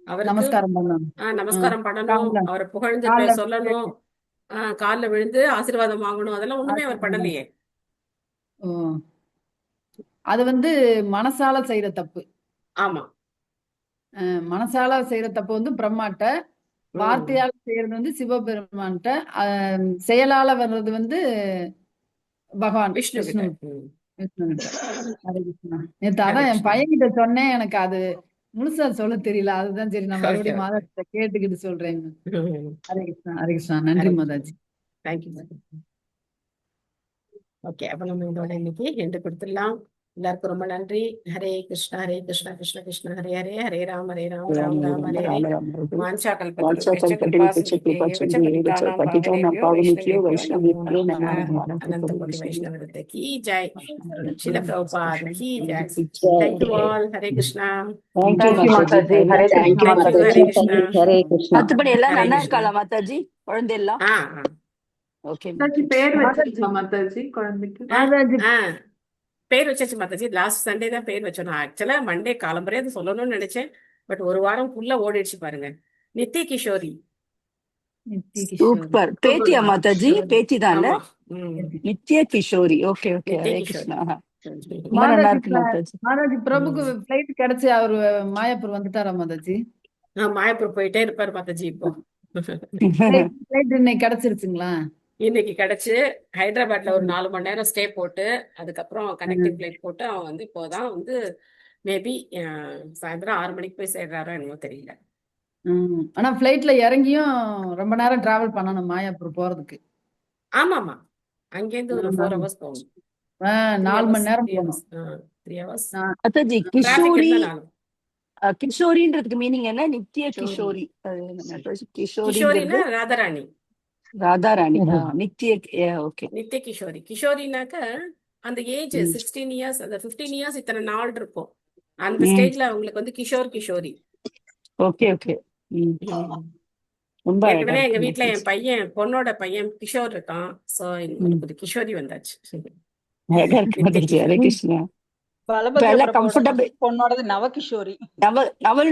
அவருக்கு நமஸ்காரம் பண்ணணும். நமஸ்காரம் பண்ணணும், அவரை புகழ்ந்து சொல்லணும், கால்ல விழுந்து ஆசீர்வாதம் வாங்கணும். அதெல்லாம் ஒண்ணுமே அவர் பண்ணலையே. அது வந்து மனசால செய்யற தப்பு. ஆமா, மனசால செய்யற தப்பு வந்து பிரம்மாட்ட, வார்த்தையால செய்யறது வந்து சிவபெருமான்ட்ட, செயலால வர்றது வந்து பகவான் விஷ்ணு. நேத்து அதான் என் பையன்கிட்ட சொன்னேன், எனக்கு அது முழுசா சொல்ல தெரியல. அதுதான் சரி நான் மறுபடியும் மாதாஜி கேட்டுக்கிட்டு சொல்றேன். ஹரே கிருஷ்ணா. ஹரே கிருஷ்ணா. நன்றி மாதாஜி. தேங்க்யூ. ஓகே, அப்ப நம்ம இதோட இன்னைக்கு எண்டு கொடுத்துடலாம். எல்லாருக்கும் ரொம்ப நன்றி. Hare Krishna Krishna Krishna Hare Hare, Hare Rama Rama Rama Hare Hare. Monza கல்பத்ருக்ஷ அனந்தகோடி Vaishnava Ki Jai. Srila Prabhupad Ki Jai. Thank you all. Hare Krishna. Thank you Mataji. Hare Krishna. Hare Krishna. மத்தபடி எல்லாம் நல்லா இருக்காளா மாதாஜி? குழந்தை எல்லாம் ஓகே. பேர் வச்சிருக்கா மாதாஜி குழந்தைக்கு? பேர் வச்சாச்சு மாதாஜி. லாஸ்ட் சண்டே தான் பேர் வச்சோம். நான் ஆக்சுவலா மண்டே காலம்பரே அது சொல்லணும்னு நினைச்சேன். பட் ஒரு வாரம் ஃபுல்லா ஓடிடுச்சு பாருங்க. நித்ய கிஷோரி. சூப்பர். பேத்தியா மாதாஜி? பேத்தி தான். நித்ய கிஷோரி. Okay okay. ஹரே கிருஷ்ணா. மாதாஜி பிரபுக்கு ஃளைட் கிடைச்சு அவரு மாயாப்பூர் வந்துட்டாரா மாதாஜி? மாயாப்பூர் போயிட்டே இருப்பாரு மாதாஜி. இப்போ ஃளைட் இன்னைக்கு கிடைச்சிருச்சுங்களா? இன்னைக்கு கிடைச்சு ஹைதராபாத்ல ஒரு 4 மணி நேரம் ஸ்டே போட்டு அதுக்கப்புறம் கனெக்டிங் ஃபிளைட் போட்டு அவன் வந்து இப்போதான் வந்து மேபி சாயந்தரம் 6 மணிக்கு போய் சேர்றாரோ என்னமோ தெரியல. ஆனா ஃபிளைட்ல இறங்கியும் ரொம்ப நேரம் டிராவல் பண்ணணும் மாயாப்பூர் போறதுக்கு. ஆமாமா, அங்கேருந்து ஒரு 4 hours போகணும். 4 மணி நேரம் போகணும். 3 hours. அத்தாஜி கிஷோரி, கிஷோரின்றதுக்கு மீனிங் என்ன? நித்ய கிஷோரி. கிஷோரினா ராதாராணி. ராதாராணி. நித்ய ஓகே. நித்ய கிஷோரி. கிஷோரினாக்க அந்த ஏஜ் 16 years, அந்த 15 years இத்தனை நாள் இருக்கும். அந்த ஸ்டேஜ்ல அவங்களுக்கு வந்து கிஷோர் கிஷோரி. Okay okay. ரொம்ப அழகா ஏற்கனவே எங்க இருக்கு வீட்டுல மாதாஜி. என் பொண்ணோட பையன் கிஷோர் இருக்கான். சோ ஒரு கிஷோரி வந்தாச்சு. அழகா இருக்கு நித்ய மாதாஜி. ஹரே கிஷோரி. கிருஷ்ணா. இப்ப பலபத்ர எல்லாம் பிரபுவோட கம்ஃபர்டபுள். பொண்ணோடது நவகிஷோரி.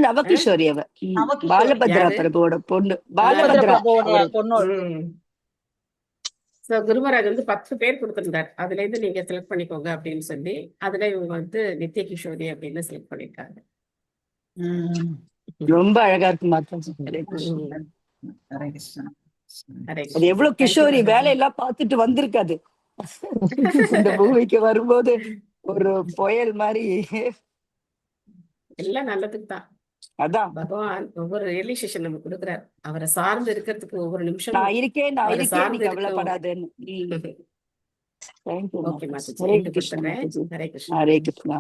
நவகிஷோரி அவ. நவகிஷோரி பாலபத்ரா யாரு? பிரபுவோட பொண்ணு. பலபத்ர பாலபத்ரா பிரபுவோடைய அவரு. பொண்ணோட. சோ குருமராஜ் 10 பேர் கொடுத்திருந்தார். அதுல இருந்து நீங்க செலக்ட் பண்ணிக்கோங்க அப்படின்னு சொல்லி அதுல இவங்க நித்ய கிஷோரி அப்படின்னு செலக்ட் பண்ணிருக்காங்க. ரொம்ப அழகா இருக்கு மாதாஜி. ஹரே கிருஷ்ணா. ஹரே கிருஷ்ணா. ஹரே அது கிருஷ்ணா. எவ்வளவு தேங்க்யூ கிஷோரி மாதாஜி. வேலையெல்லாம் பார்த்துட்டு வந்திருக்காது. இந்த பூமிக்கு வரும்போது ஒரு புயல் மாதிரி. எல்லாம் நல்லதுக்கு தான். அதான் பகவான் ஒவ்வொரு ரியலைசேஷன் நமக்கு கொடுக்குறாரு. அவரை சார்ந்து இருக்கிறதுக்கு ஒவ்வொரு நிமிஷமும் நான் இருக்கேன் அவரை நீ சார்ந்து இருக்க. கவலைப்படாதேன்னு. Thank you okay Mataji. மாதாஜி. ஹரே எங்க கிருஷ்ணா கொடுத்துறேன். மாதாஜி. ஹரே கிருஷ்ணா. ஹரே கிருஷ்ணா.